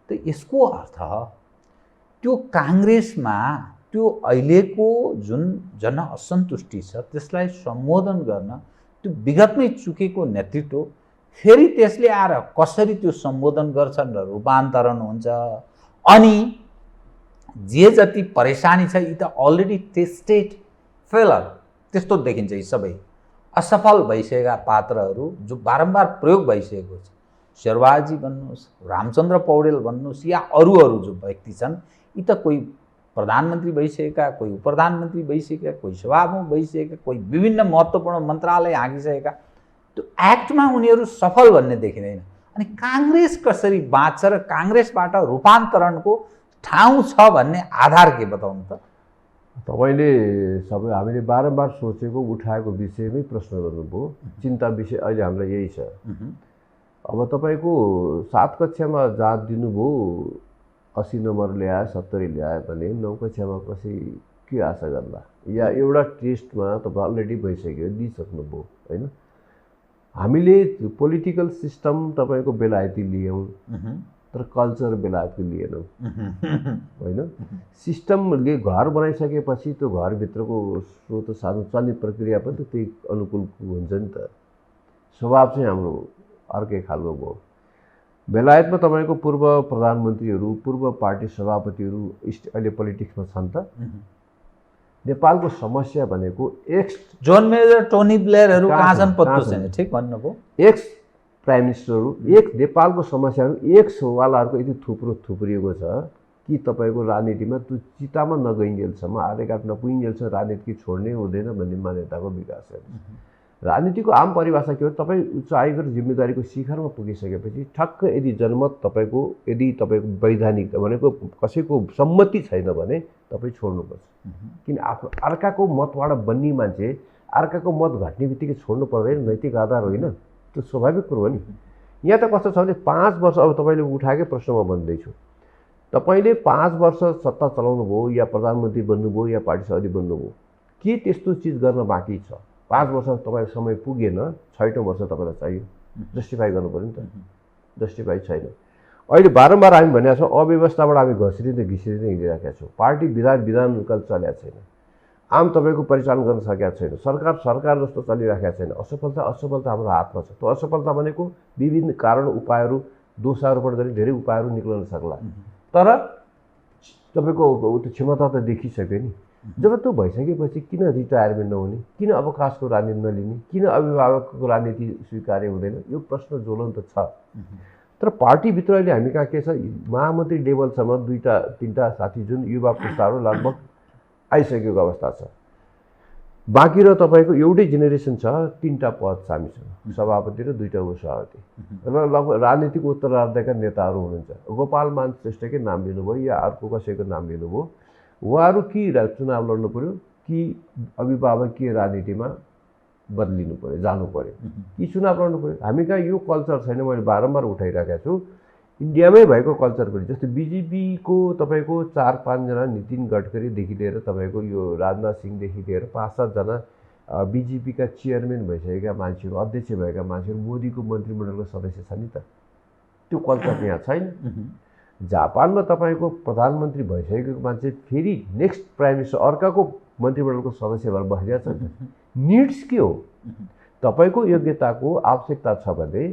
त यसको अर्थ त्यो काङ्ग्रेसमा त्यो अहिलेको जुन जनअसन्तुष्टि छ त्यसलाई सम्बोधन गर्न त्यो विगतमै चुकेको नेतृत्व फेरि त्यसले आएर कसरी त्यो सम्बोधन गर्छन् र रूपान्तरण हुन्छ। अनि जे जति परेशानी छ यी त अलरेडी टेस्टेड फेलर त्यस्तो देखिन्छ। यी सबै असफल भइसकेका पात्रहरू जो बारम्बार प्रयोग भइसकेको छ, शेरबहादुरजी भन्नुहोस्, रामचन्द्र पौडेल भन्नुहोस्, या अरू जो व्यक्ति छन्, यी त कोही प्रधानमन्त्री भइसकेका, कोही उपप्रधानमन्त्री भइसकेका, कोही सभामुख भइसकेका, कोही विभिन्न महत्त्वपूर्ण मन्त्रालय हाँकिसकेका। त्यो एक्टमा उनीहरू सफल भन्ने देखिँदैन। अनि काङ्ग्रेस कसरी बाँच्छ र काङ्ग्रेसबाट रूपान्तरणको ठाउँ छ भन्ने आधार के बताउनु त? तपाईँले सबै हामीले बारम्बार सोचेको उठाएको विषयमै प्रश्न गर्नुभयो। चिन्ता विषय अहिले हामीलाई यही छ। अब तपाईँको 7 कक्षामा जाँच दिनुभयो, 80 नम्बर ल्यायो, 70 ल्यायो भने 9 कक्षामा कसै के आशा गर्ला? या एउटा टेस्टमा तपाईँ अलरेडी भइसक्यो, दिइसक्नुभयो होइन। हामीले पोलिटिकल सिस्टम तपाईँको बेलायती लियौँ तर कल्चर बेलायतको लिएनौँ होइन। सिस्टमले घर बनाइसकेपछि त्यो घरभित्रको स्रोत साधन चल्ने प्रक्रिया पनि त त्यही अनुकूलको हुन्छ नि त। स्वभाव चाहिँ हाम्रो अर्कै खालको भयो। बेलायतमा तपाईँको पूर्व प्रधानमन्त्रीहरू, पूर्व पार्टी सभापतिहरू अहिले पोलिटिक्समा छन् त। नेपालको समस्या भनेको एक्स जोन मेजर, टोनी ब्लेयरहरू कहाँ छन् पत्तो छैन। ठिक भन्नुभयो। एक्स प्राइम मिनिस्टरहरू, एक नेपालको समस्याहरू एक्स वालाहरूको यति थुप्रिएको छ कि तपाईँको राजनीतिमा त्यो चितामा नगइन्जेलसम्म, आधेघाट नपुगिन्जेलसम्म राजनीति छोड्नै हुँदैन भन्ने मान्यताको विकास छ। राजनीतिको आम परिभाषा के हो? तपाईँ उच्च आयोग र जिम्मेदारीको शिखरमा पुगिसकेपछि ठक्क यदि जनमत तपाईँको वैधानिक भनेको कसैको सम्मति छैन भने तपाईँ छोड्नुपर्छ। किन आफ्नो अर्काको मतबाट बन्ने मान्छे अर्काको मत घट्ने बित्तिकै छोड्नु पर्दैन, नैतिक आधार होइन, त्यो स्वाभाविक कुरो हो नि। यहाँ त कस्तो छ भने 5 वर्ष, अब तपाईँले उठाएकै प्रश्नमा भन्दैछु, तपाईँले 5 वर्ष सत्ता चलाउनु भयो या प्रधानमन्त्री बन्नुभयो या पार्टी सभापति बन्नुभयो, के त्यस्तो चिज गर्न बाँकी छ? 5 वर्ष तपाईँको समय पुगेन, 6औं वर्ष तपाईँलाई चाहियो, जस्टिफाई गर्नु पऱ्यो नि त। जस्टिफाई छैन। अहिले बारम्बार हामी भनेका छौँ अव्यवस्थाबाट हामी घिसिँदै हिँडिरहेका छौँ। पार्टी विधान चलेको छैन, आम तपाईँको परिचालन गर्न सकेका छैन, सरकार जस्तो चलिरहेका छैन। असफलता हाम्रो हातमा छ। त्यो असफलता भनेको विभिन्न कारण, उपायहरू, दोषारोपण गर्ने धेरै उपायहरू निक्लन सक्ला, तर तपाईँको त्यो क्षमता त देखिसक्यो नि। जब त्यो भइसकेपछि किन रिटायरमेन्ट नहुने, किन अवकाशको राजनीति नलिने, किन अभिभावकको राजनीति स्वीकार्य हुँदैन? यो प्रश्न ज्वलन्त छ। तर पार्टीभित्र अहिले हामी कहाँ के छ, महामन्त्री लेभलसम्म 2-3टा साथी जुन युवा पुस्ताहरू लगभग आइसकेको अवस्था छ। बाँकी र तपाईँको एउटै जेनेरेसन छ, 3टा पद हामीसँग, सभापति र 2टा उपसभापति र लगभग राजनीतिक उत्तरार्धका नेताहरू हुनुहुन्छ। गोपालमान श्रेष्ठकै नाम लिनुभयो या अर्को कसैको नाम लिनुभयो। उहाँहरू कि चुनाव लड्नु पर्यो कि अभिभावकीय राजनीतिमा बदलिनु पर्यो, जानु पर्यो कि चुनाव लड्नु पर्यो। हामी कहाँ यो कल्चर छैन। मैले बारम्बार उठाइरहेको छु, इन्डियामै भएको कल्चर पनि। जस्तै बिजेपीको तपाईँको 4-5 जना, नितिन गडकरीदेखि लिएर तपाईँको यो राजनाथ सिंहदेखि लिएर 5-7 जना बिजेपीका चेयरम्यान भइसकेका मान्छेहरू, अध्यक्ष भएका मान्छेहरू मोदीको मन्त्रीमण्डलको सदस्य छ नि त। त्यो कल्चर यहाँ छैन। जापानमा तपाईँको प्रधानमन्त्री भइसकेको मान्छे फेरि नेक्स्ट प्राइम मिनिस्टर अर्काको मन्त्रीमण्डलको सदस्य भएर बसिरहेको छ। निड्स के हो? तपाईँको योग्यताको आवश्यकता छ भने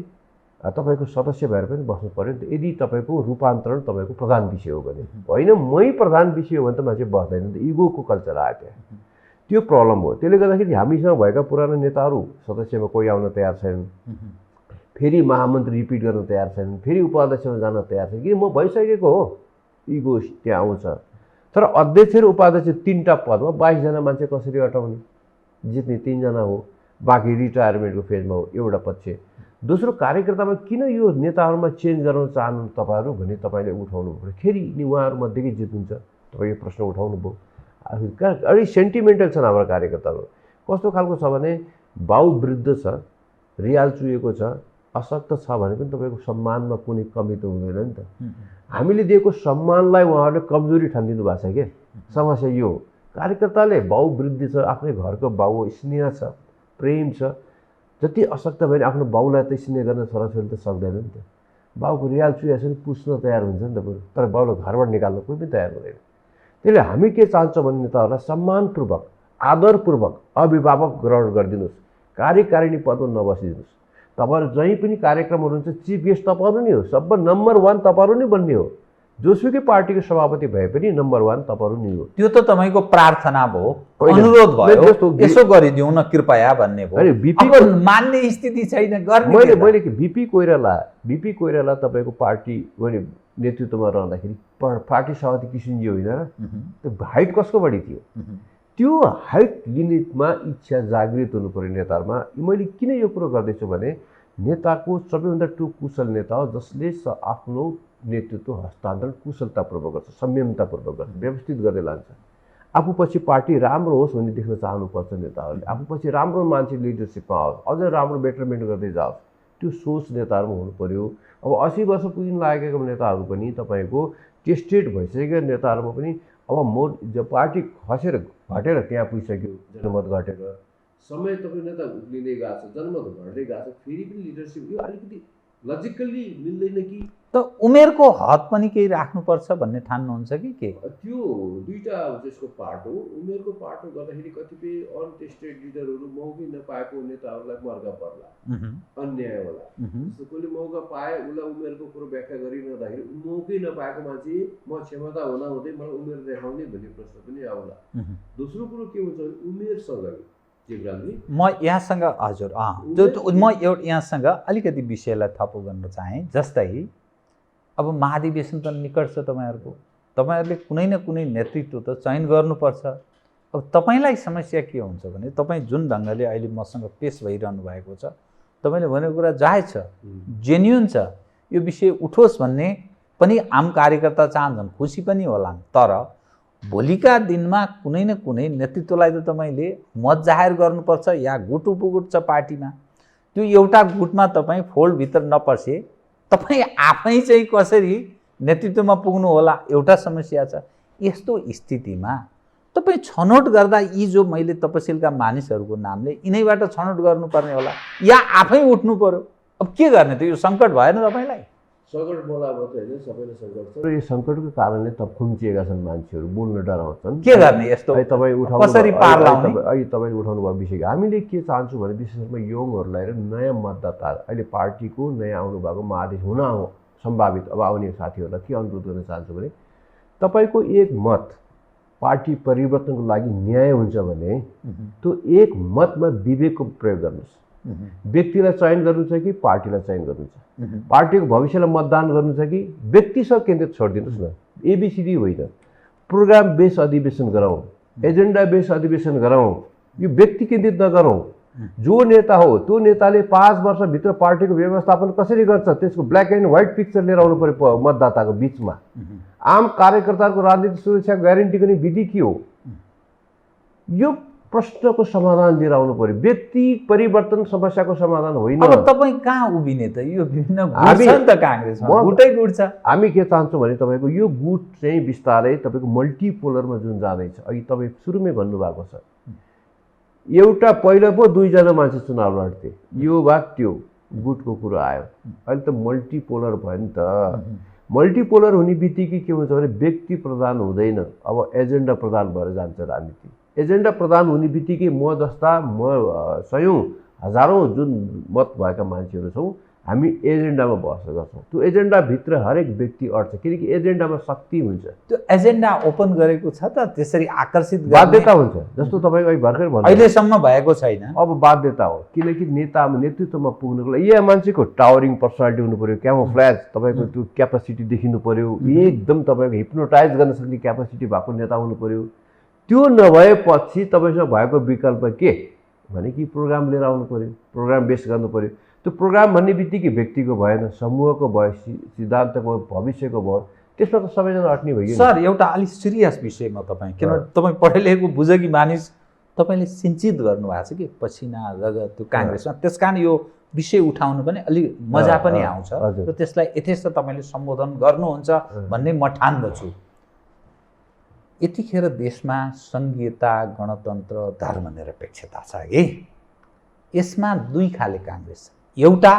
तपाईँको सदस्य भएर पनि बस्नु पर्यो नि त। यदि तपाईँको रूपान्तरण तपाईँको प्रधान विषय हो भने, होइन मै प्रधान विषय हो भने त मान्छे बस्दैन नि त। इगोको कल्चर आयो त्यहाँ, त्यो प्रब्लम हो। त्यसले गर्दाखेरि हामीसँग भएका पुराना नेताहरू सदस्यमा कोही आउन तयार छैनन्, फेरि महामन्त्री रिपिट गर्न तयार छैनन्, फेरि उपाध्यक्षमा जान तयार छैन। किन? म भइसकेको हो, इगो त्यहाँ आउँछ। तर अध्यक्ष र उपाध्यक्ष 3टा पदमा 22 जना मान्छे कसरी अटाउने? जित्ने 3 जना हो, बाँकी रिटायरमेन्टको फेजमा हो। एउटा पक्ष। दोस्रो, कार्यकर्तामा किन यो नेताहरूमा चेन्ज गर्न चाहनु तपाईँहरू भने तपाईँले उठाउनु पऱ्यो। फेरि नि उहाँहरूमध्येकै जित्नुहुन्छ, तपाईँ यो प्रश्न उठाउनु भयो। अलि सेन्टिमेन्टल छन् हाम्रो कार्यकर्ताहरू। कस्तो खालको छ भने बाउ वृद्ध छ, रियाल चुएको छ, अशक्त छ भने पनि तपाईँको सम्मानमा कुनै कमी त हुँदैन नि त। हामीले दिएको सम्मानलाई उहाँहरूले कमजोरी ठानिदिनु भएको छ क्या। समस्या यो हो। कार्यकर्ताले बाउ वृद्ध छ, आफ्नै घरको बाउ हो, स्नेह छ, प्रेम छ। जति अशक्त भयो भने आफ्नो बाउलाई त स्नेह गर्न छोराछोरीले त सक्दैन नि त। बाउको रियाल चुएपछि पनि पुस्न तयार हुन्छ नि त बरु, तर बाउलाई घरबाट निकाल्न कोही पनि तयार हुँदैन। त्यसले हामी के चाहन्छौँ भने नेताहरूलाई सम्मानपूर्वक, आदरपूर्वक अभिभावक ग्रहण गरिदिनुहोस्, कार्यकारिणी पदमा नबसिदिनुहोस्। तपाईँहरू जहीँ पनि कार्यक्रमहरू हुन्छ, चिफ गेस्ट तपाईँहरू नै हो, सबै नम्बर 1 तपाईँहरू नै बन्ने हो। जोसुकै पार्टीको सभापति भए पनि नम्बर 1 तपाईँहरू नै हो। त्यो त तपाईँको प्रार्थना भयो, अनुरोध भयो, यसो गरिदिउँ न कृपया भन्ने भयो। अब मान्ने स्थिति छैन, गर्ने मैले बिपी कोइराला तपाईँको पार्टी नेतृत्वमा रहँदाखेरि पार्टी सभापति किसिमजी होइन र? त्यो हाइट कसको बढी थियो? त्यो हाइट लिनेमा इच्छा जागृत हुनु पर्यो नेताहरूमा। मैले किन यो कुरो गर्दैछु भने नेताको सबैभन्दा कुशल नेता हो जसले आफ्नो नेतृत्व हस्तान्तरण कुशलतापूर्वक गर्छ, संयमतापूर्वक गर्छ, व्यवस्थित गर्दै लान्छ। आफूपछि पार्टी राम्रो होस् भन्ने देख्न चाहनुपर्छ नेताहरूले। आफूपछि राम्रो मान्छे लिडरसिपमा आओस्, अझ राम्रो बेटरमेन्ट गर्दै जाओस्, त्यो सोच नेताहरूमा हुनु पर्यो। अब 80 वर्ष पुगिन लागेको नेताहरू पनि तपाईँको टेस्टेड भइसकेका नेताहरूमा पनि अब पार्टी घटेर त्यहाँ पुगिसक्यो, जनमत घटेर समय तपाईँ नेता उक्लिँदै गएको छ, जनमत घट्दै गएको छ, फेरि पनि लिडरसिप यो अलिकति लजिकल्ली मिल्दैन कि? त उमेरको हद पनि केही राख्नुपर्छ भन्ने ठान्नुहुन्छ कि के? त्यो दुईटा त्यसको पार्ट हो। उमेरको पार्ट हो गर्दाखेरि कतिपय अनटेस्टेड लिडरहरू मौकै नपाएको नेताहरूलाई मर्का पर्ला, अन्याय होला। जस्तो कोहीले मौका पाए उसलाई उमेरको कुरो व्याख्या गरिरहँदाखेरि मौकै नपाएको मान्छे म क्षमता हुँदै मलाई उमेर देखाउने भन्ने प्रश्न पनि आउला। दोस्रो कुरो के हुन्छ भने उमेरसँग म यहाँसँग हजुर म यहाँसँग अलिकति विषयलाई थप गर्न चाहेँ। जस्तै अब महाधिवेशन त निकट छ तपाईँहरूको, तपाईँहरूले कुनै न कुनै नेतृत्व त चयन गर्नुपर्छ। अब तपाईँलाई समस्या के हुन्छ भने तपाईँ जुन ढङ्गले अहिले मसँग पेस भइरहनु भएको छ, तपाईँले भनेको कुरा जायज छ, जेन्युन छ, यो विषय उठोस् भन्ने पनि आम कार्यकर्ता चाहन्छन्, खुसी पनि होलान्। तर भोलिका दिनमा कुनै न कुनै नेतृत्वलाई त तपाईँले मत जाहेर गर्नुपर्छ या गुट उपगुट छ पार्टीमा, त्यो एउटा गुटमा तपाईँ फोल्डभित्र नपर्से तपाईँ आफै चाहिँ कसरी नेतृत्वमा पुग्नु होला, एउटा समस्या छ। यस्तो स्थितिमा तपाईँ छनौट गर्दा यी जो मैले तपसिलका मानिसहरूको नामले यिनैबाट छनौट गर्नुपर्ने होला या आफै उठ्नु पर्यो। अब के गर्ने त? यो सङ्कट भएन तपाईँलाई? सङ्कट मलाई मात्रै होइन, सबैले सङ्कट छ। यो सङ्कटको कारणले त खुम्चिएका छन् मान्छेहरू, बोल्न डराउँछन्। के गर्ने यस्तो? तपाईँ उठाउनु कसरी पार लाउने? अहिले तपाईँले उठाउनु भएको विषय हामीले के चाहन्छौँ भने विशेष रूपमा यङहरूलाई र नयाँ मतदाता, अहिले पार्टीको नयाँ आउनुभएको महाधिवेशन हुन सम्भावित अब आउने साथीहरूलाई के अनुरोध गर्न चाहन्छु भने तपाईँको एक मत पार्टी परिवर्तनको लागि न्याय हुन्छ भने त्यो एक मतमा विवेकको प्रयोग गर्नुहोस्। व्यक्तिलाई चयन गर्नु छ कि पार्टीलाई चयन गर्नु छ? पार्टीको भविष्यलाई मतदान गर्नु छ कि व्यक्तिसँग केन्द्रित छोडिदिनुहोस् न। एबिसिडी होइन, प्रोग्राम बेस अधिवेशन गरौँ, एजेन्डा बेस अधिवेशन गरौँ, यो व्यक्ति केन्द्रित नगरौँ। जो नेता हो त्यो नेताले 5 वर्षभित्र पार्टीको व्यवस्थापन कसरी गर्छ त्यसको ब्ल्याक एन्ड व्हाइट पिक्चर लिएर आउनु पर्यो मतदाताको बिचमा। आम कार्यकर्ताको राजनीतिक सुरक्षा ग्यारेन्टी गर्ने विधि के हो, यो प्रश्नको समाधान लिएर आउनु पर्यो। व्यक्ति परिवर्तन समस्याको समाधान होइन। अब तपाईँ कहाँ उभिने त? यो विभिन्न गुट छ नि त काङ्ग्रेसमा, गुटै गुट छ। हामी के चाहन्छौँ भने तपाईँको यो गुट चाहिँ बिस्तारै तपाईँको मल्टिपोलरमा जुन जाँदैछ, अघि तपाईँ सुरुमै भन्नुभएको छ, एउटा पहिला पो 2 जना मान्छे चुनाव लड्थे, यो बाद त्यो गुटको कुरो आयो। अहिले त मल्टिपोलर भयो नि त। मल्टिपोलर हुने बित्तिकै के हुन्छ भने व्यक्ति प्रधान हुँदैन, अब एजेन्डा प्रधान भएर जान्छ राजनीति। एजेन्डा प्रधान हुने बित्तिकै म जस्ता सयौँ हजारौँ जुन मत भएका मान्छेहरू छौँ, हामी एजेन्डामा बहस गर्छौँ। त्यो एजेन्डाभित्र हरेक व्यक्ति अट्छ, किनकि एजेन्डामा शक्ति हुन्छ। त्यो एजेन्डा ओपन गरेको छ त, त्यसरी आकर्षित गर्ने बाध्यता हुन्छ। जस्तो तपाईँको अहिले भर्खर भन्नु, अहिलेसम्म भएको छैन, अब बाध्यता हो। किनकि नेतृत्वमा पुग्नको लागि यहाँ मान्छेको टावरिङ पर्सनालिटी हुनु पऱ्यो, क्यामोफ्ल्याज तपाईँको त्यो क्यापासिटी देखिनु पऱ्यो, एकदम तपाईँको हिप्नोटाइज गर्न सक्ने क्यापासिटी भएको नेता हुनु पऱ्यो। त्यो नभएपछि तपाईँसँग भएको विकल्प के भने कि प्रोग्राम लिएर आउनु पऱ्यो, प्रोग्राम बेस गर्नु पऱ्यो। त्यो प्रोग्राम भन्ने बित्तिकै व्यक्तिको भएन, समूहको भयो, सिद्धान्तको भयो, भविष्यको भयो, त्यसमा त सबैजना अट्ने भयो। सर, एउटा अलिक सिरियस विषयमा तपाईँ, किनभने तपाईँ पढे लेखेको बुझकी मानिस, तपाईँले सिन्चित गर्नुभएको छ कि पसिना रगत त्यो काङ्ग्रेसमा, त्यस कारण यो विषय उठाउनु पनि अलिक मजा पनि आउँछ र त्यसलाई यथेष्ट तपाईँले सम्बोधन गर्नुहुन्छ भन्ने म ठान्दछु। यतिखेर देशमा संघीयता, गणतन्त्र, धर्मनिरपेक्षता छ है। यसमा 2 खाले काङ्ग्रेस छ। एउटा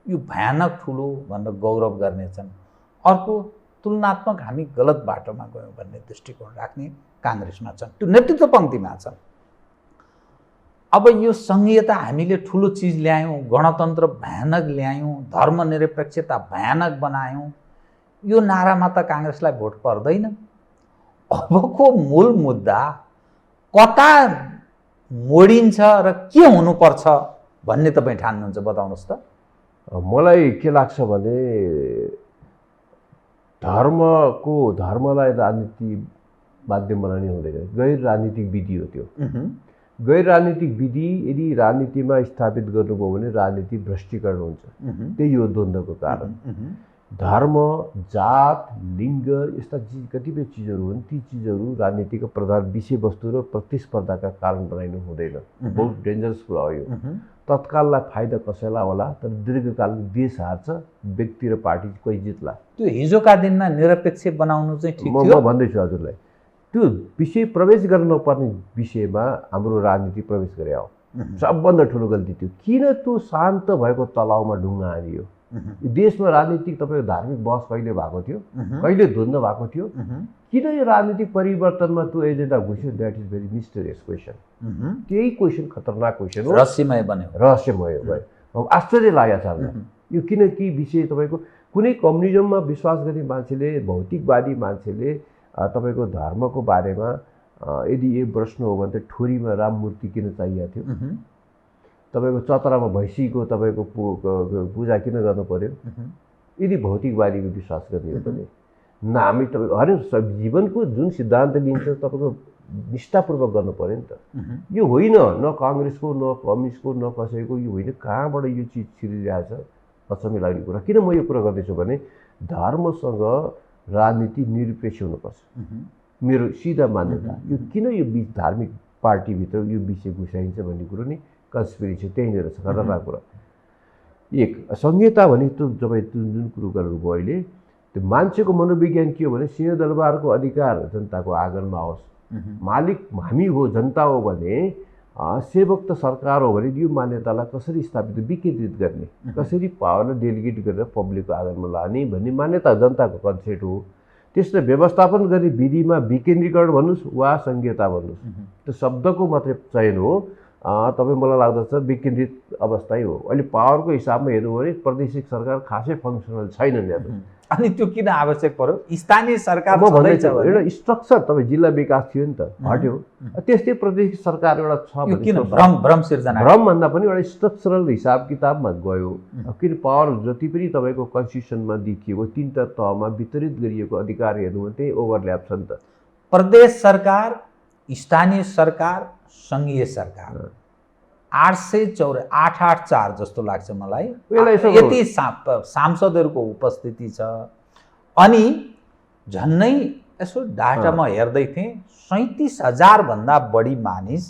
यो भयानक ठुलो भनेर गौरव गर्नेछन्, अर्को तुलनात्मक हामी गलत बाटोमा गयौँ भन्ने दृष्टिकोण राख्ने काङ्ग्रेसमा छन्, त्यो नेतृत्व पङ्क्तिमा छन्। अब यो संघीयता हामीले ठुलो चिज ल्यायौँ, गणतन्त्र भयानक ल्यायौँ, धर्मनिरपेक्षता भयानक बनायौँ, यो नारामा त काङ्ग्रेसलाई भोट पर्दैन। अबको मूल मुद्दा कता मोडिन्छ र के हुनुपर्छ भन्ने तपाईँ ठान्नुहुन्छ, बताउनुहोस् त। मलाई के लाग्छ भने धर्मलाई राजनीति माध्यम बनाउने हुँदैन, गैर राजनीतिक विधि हो त्यो। गैर राजनीतिक विधि यदि राजनीतिमा स्थापित गर्नुभयो भने राजनीति भ्रष्टीकरण हुन्छ। त्यही हो द्वन्द्वको कारण। धर्म, जात, लिङ्ग यस्ता कतिपय चिजहरू हुन्, ती चिजहरू राजनीतिको प्रधान विषयवस्तु र प्रतिस्पर्धाका कारण बनाइनु हुँदैन। बहुत डेन्जरस कुरा हो यो। तत्काललाई फाइदा कसैलाई होला, तर दीर्घकालीन देश हार्छ, व्यक्ति र पार्टी कोही जित्ला। त्यो हिजोका दिनमा निरपेक्ष बनाउनु चाहिँ ठिक थियो। म भन्दैछु हजुरलाई, त्यो विषय प्रवेश गर्न नपर्ने विषयमा हाम्रो राजनीति प्रवेश गरे हो। सबभन्दा ठुलो गल्ती त्यो। किन त्यो शान्त भएको तलाउमा ढुङ्गा हानियो? देशमा राजनीतिक तपाईँको धार्मिक बहस कहिले भएको थियो, कहिले द्वन्द्व भएको थियो? किन यो राजनीतिक परिवर्तनमा त्यो एजेन्डा घुस्यो? That is very mysterious question. त्यही क्वेसन खतरनाक क्वेसन हो, रहस्यमय बन्यो, रहस्यमय भयो। आश्चर्य लागेको छ हामीलाई यो, किनकि विषय तपाईँको कुनै कम्युनिजममा विश्वास गर्ने मान्छेले, भौतिकवादी मान्छेले तपाईँको धर्मको बारेमा यदि यो प्रश्न हो भने त ठोरीमा राम मूर्ति किन चाहिएको थियो? तपाईँको चतरामा भैँसीको तपाईँको पूजा किन गर्नु पर्यो? यदि भौतिकवादीको विश्वास गर्ने हो भने हामी तपाईँको हरेक जीवनको जुन सिद्धान्त लिन्छ तपाईँको निष्ठापूर्वक गर्नु पर्यो नि त। यो होइन न काङ्ग्रेसको, न कम्युनिस्टको, न कसैको, यो होइन। कहाँबाट यो चिज छिरिरहेछ? अचम्मै लाग्ने कुरा। किन म यो कुरा गर्दैछु भने धर्मसँग राजनीति निरपेक्ष हुनुपर्छ, मेरो सिधा मान्यता। यो किन यो धार्मिक पार्टीभित्र यो विषय घुसाइन्छ भन्ने कुरो नि कन्स्पिरेसी त्यहीँनिर छ, खतरनाक कुरा। एक संहिता भने त्यो तपाईँ जुन कुरो गर्नुभयो अहिले, त्यो मान्छेको मनोविज्ञान के हो भने सिंहदरबारको अधिकार जनताको आँगनमा आओस्। मालिक हामी हो, जनता हो भने, सेवक त सरकार हो भने यो मान्यतालाई कसरी स्थापित, विकेन्द्रित गर्ने, कसरी पावरलाई डेलिगेट गरेर पब्लिकको आँगनमा लाने भन्ने मान्यता जनताको कन्सेप्ट हो। त्यसलाई व्यवस्थापन गर्ने विधिमा विकेन्द्रीकरण भन्नुहोस् वा संहिता भन्नुहोस्, त्यो शब्दको मात्रै चयन हो। तपाईँ मलाई लाग्दछ विकेन्द्रित अवस्था हो। अहिले पावरको हिसाबमा हेर्नु भने प्रादेशिक सरकार खासै फङ्सनल छैन नि। अनि त्यो किन आवश्यक पर्यो? स्थानीय सरकार एउटा स्ट्रक्चर तपाईँ जिल्ला विकास थियो नि त, हट्यो। त्यस्तै प्रादेशिक सरकार एउटा छ भने किन भ्रम सिर्जना? भ्रम भन्दा पनि एउटा स्ट्रक्चरल हिसाब किताबमा गयो। किन पावर जति पनि तपाईँको कन्स्टिट्युसनमा देखिएको 3टा तहमा वितरित गरिएको अधिकार हेर्नु भने त्यही ओभरल्याप छ नि त। प्रदेश सरकार, स्थानीय सरकार, सङ्घीय सरकार 884 जस्तो लाग्छ मलाई। यसलाई यसो यति सांसदहरूको उपस्थिति छ। अनि झन्नै यसो डाटामा हेर्दै थिएँ 37,000 भन्दा बढी मानिस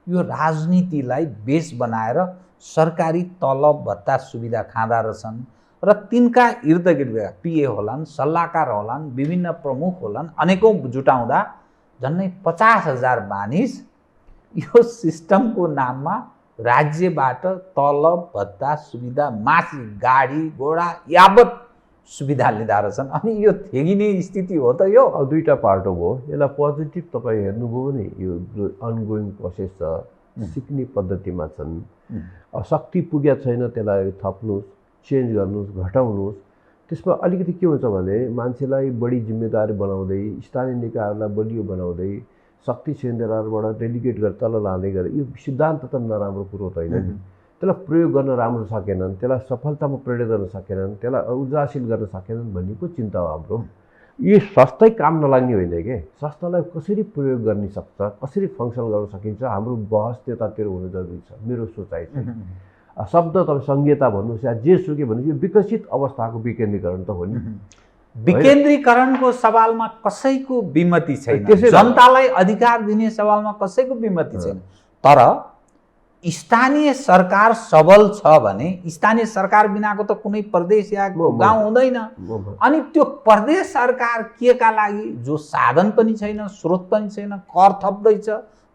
यो राजनीतिलाई बेस बनाएर सरकारी तलब भत्ता सुविधा खाँदा रहेछन् र तिनका इर्दगिर्दका पिए होलान्, सल्लाहकार होलान्, विभिन्न प्रमुख होलान्, अनेकौँ जुटाउँदा झन्नै 50,000 मानिस यो सिस्टमको नाममा राज्यबाट तलब भत्ता सुविधा, मासिक गाडी घोडा यावत सुविधा लिँदा रहेछन्। अनि यो थेगिने स्थिति हो त यो। अब दुईवटा पार्टो भयो। यसलाई पोजिटिभ तपाईँ हेर्नुभयो भने यो अनगोइङ प्रोसेस छ, सिक्ने पद्धतिमा छन्। शक्ति पुगेको छैन त्यसलाई थप्नुहोस्, चेन्ज गर्नुहोस्, घटाउनुहोस्। त्यसमा अलिकति के हुन्छ भने मान्छेलाई बढी जिम्मेदारी बनाउँदै, स्थानीय निकायहरूलाई बलियो बनाउँदै, शक्ति केन्द्रहरूबाट डेलिगेट गरेर तल लाँदै गरे। यो सिद्धान्त त नराम्रो कुरो त होइन नि। त्यसलाई प्रयोग गर्न राम्रो सकेनन्, त्यसलाई सफलतामा प्रयोग गर्न सकेनन्, त्यसलाई ऊर्जाशील गर्न सकेनन् भन्ने पो चिन्ता हो हाम्रो। यो सस्तै काम नलाग्ने होइन कि सस्तालाई कसरी प्रयोग गर्न सक्छ, कसरी फङ्सन गर्न सकिन्छ, हाम्रो बहस त्यतातिर हुनु जरुरी छ। मेरो सोचाइ चाहिँ शब्द तपाईँ संहिता भन्नुहोस् या जे सुके भन्नुहोस्, यो विकसित अवस्थाको विकेन्द्रीकरण त हो नि। विकेन्द्रीकरणको सवालमा कसैको विमति छैन, जनतालाई अधिकार दिने सवालमा कसैको विमति छैन। तर स्थानीय सरकार सबल छ भने स्थानीय सरकार बिनाको त कुनै प्रदेश या गाउँ हुँदैन। अनि त्यो प्रदेश सरकार केका लागि जो साधन पनि छैन, स्रोत पनि छैन, कर थप्दैछ,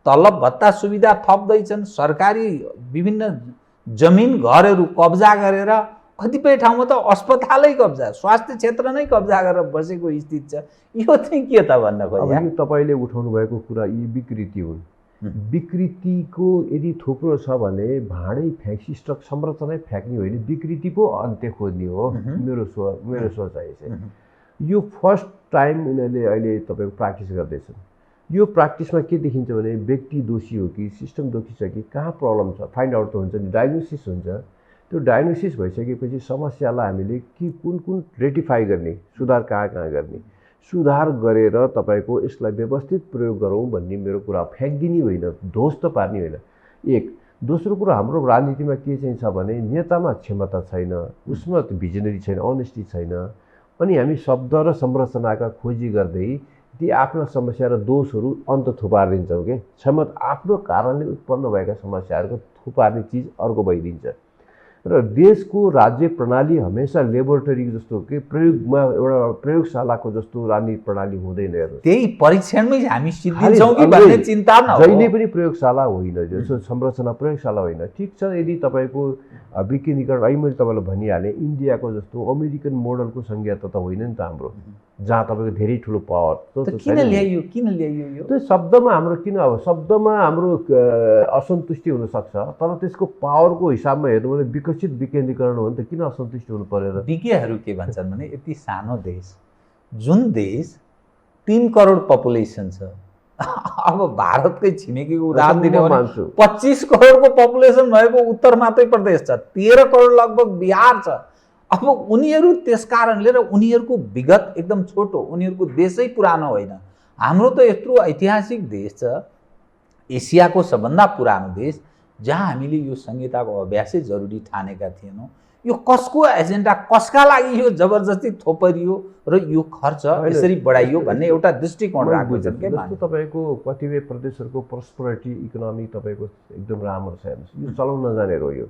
तलब भत्ता सुविधा थप्दैछन्, सरकारी विभिन्न जमिन घरहरू कब्जा गरेर कतिपय ठाउँमा त अस्पतालै कब्जा, स्वास्थ्य क्षेत्र नै कब्जा गरेर बसेको स्थिति छ। यो चाहिँ के त भन्न खोजेँ? तपाईँले उठाउनु भएको कुरा यी विकृति हुन्। विकृतिको यदि थुप्रो छ भने भाँडै सिस्टम संरचनै फ्याँक्ने होइन, विकृति पो अन्त्य खोज्ने हो। मेरो सोचाइ चाहिँ यो फर्स्ट टाइम यिनीहरूले अहिले तपाईँको प्र्याक्टिस गर्दैछन्। यो प्र्याक्टिसमा के देखिन्छ भने व्यक्ति दोषी हो कि सिस्टम दोषी छ कि कहाँ प्रब्लम छ फाइन्ड आउट त हुन्छ नि, डायग्नोसिस हुन्छ। त्यो डायग्नोसिस भइसकेपछि समस्यालाई हामीले के कुन रेटिफाई गर्ने, सुधार कहाँ गर्ने, सुधार गरेर तपाईँको यसलाई व्यवस्थित प्रयोग गरौँ भन्ने मेरो कुरा। फ्याँकिदिने होइन, ध्वस्त पार्ने होइन। एक दोस्रो कुरो हाम्रो राजनीतिमा के चाहिँ छ भने नेतामा क्षमता छैन, उसमा भिजनरी छैन, अनेस्टी छैन। अनि हामी शब्द र संरचनाका खोजी गर्दै ती आफ्ना समस्या र दोषहरू अन्त थुपारिदिन्छौँ कि क्षमता आफ्नो कारणले उत्पन्न भएका समस्याहरूको थुपार्ने चिज अर्को भइदिन्छ। र देशको राज्य प्रणाली हमेसा लेबोरेटरी जस्तो के प्रयोगमा एउटा प्रयोगशालाको जस्तो राजनीति प्रणाली हुँदैन। हेर्नु त्यही परीक्षणमै हामी सिद्धिन्छौँ कि भन्ने चिन्ता न। जहिले पनि प्रयोगशाला होइन, जस्तो संरचना प्रयोगशाला होइन। ठिक छ, यदि तपाईँको विकेन्द्रीकरण अहिले मैले तपाईँलाई भनिहालेँ, इन्डियाको जस्तो अमेरिकन मोडलको संहिता त होइन नि त हाम्रो, जहाँ तपाईँको धेरै ठुलो पावर। किन ल्याइयो यो? त्यो शब्दमा हाम्रो किन, अब शब्दमा हाम्रो असन्तुष्टि हुनसक्छ, तर त्यसको पावरको हिसाबमा हेर्नु भने विकसित विकेन्द्रीकरण हो नि त, किन असन्तुष्टि हुनु परेर? विज्ञहरू के भन्छन् भने यति सानो देश, जुन देश 3 करोड पपुलेसन छ, अब भारतकै छिमेकीको उदाहरण दिने हो भने 25 करोडको पपुलेसन भएको उत्तर मात्रै प्रदेश छ, 13 करोड लगभग बिहार छ। अब उनीहरू त्यस कारणले र उनीहरूको विगत एकदम छोटो, उनीहरूको देशै पुरानो होइन। हाम्रो त यत्रो ऐतिहासिक देश छ, एसियाको सबभन्दा पुरानो देश, जहाँ हामीले यो संहिताको अभ्यासै जरुरी ठानेका थिएनौँ। यो कसको एजेन्डा, कसका लागि यो जबरजस्ती थोपरियो र यो खर्च यसरी बढाइयो भन्ने एउटा दृष्टिकोण राख्नु छ के? जस्तो तपाईँको कतिपय प्रदेशहरूको प्रस्परिटी इकोनोमी तपाईँको एकदम राम्रो छ, हेर्नुहोस्, यो चलाउन नजानेर हो। यो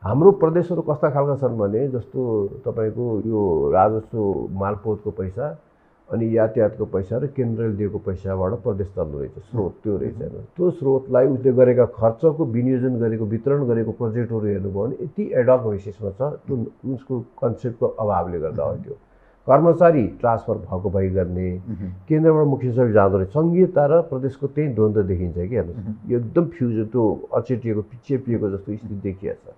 हाम्रो प्रदेशहरू कस्ता खालका छन् भने जस्तो तपाईँको यो राजस्व मालपोतको पैसा अनि यातायातको पैसा र केन्द्रले दिएको पैसाबाट प्रदेश चल्दो रहेछ, स्रोत त्यो रहेछ। त्यो स्रोतलाई उसले गरेका खर्चको विनियोजन गरेको वितरण गरेको प्रोजेक्टहरू हेर्नुभयो भने यति एडक बेसिसमा छ, त्यो उसको कन्सेप्टको अभावले गर्दा हो। त्यो कर्मचारी ट्रान्सफर भएको भइ गर्ने, केन्द्रबाट मुख्य सचिव जाँदो रहेछ, सङ्घीयता र प्रदेशको त्यही द्वन्द्व देखिन्छ कि हेर्नुहोस्, यो एकदम फ्युजन त्यो अचेटिएको चेपिएको जस्तो स्थिति देखिएको छ।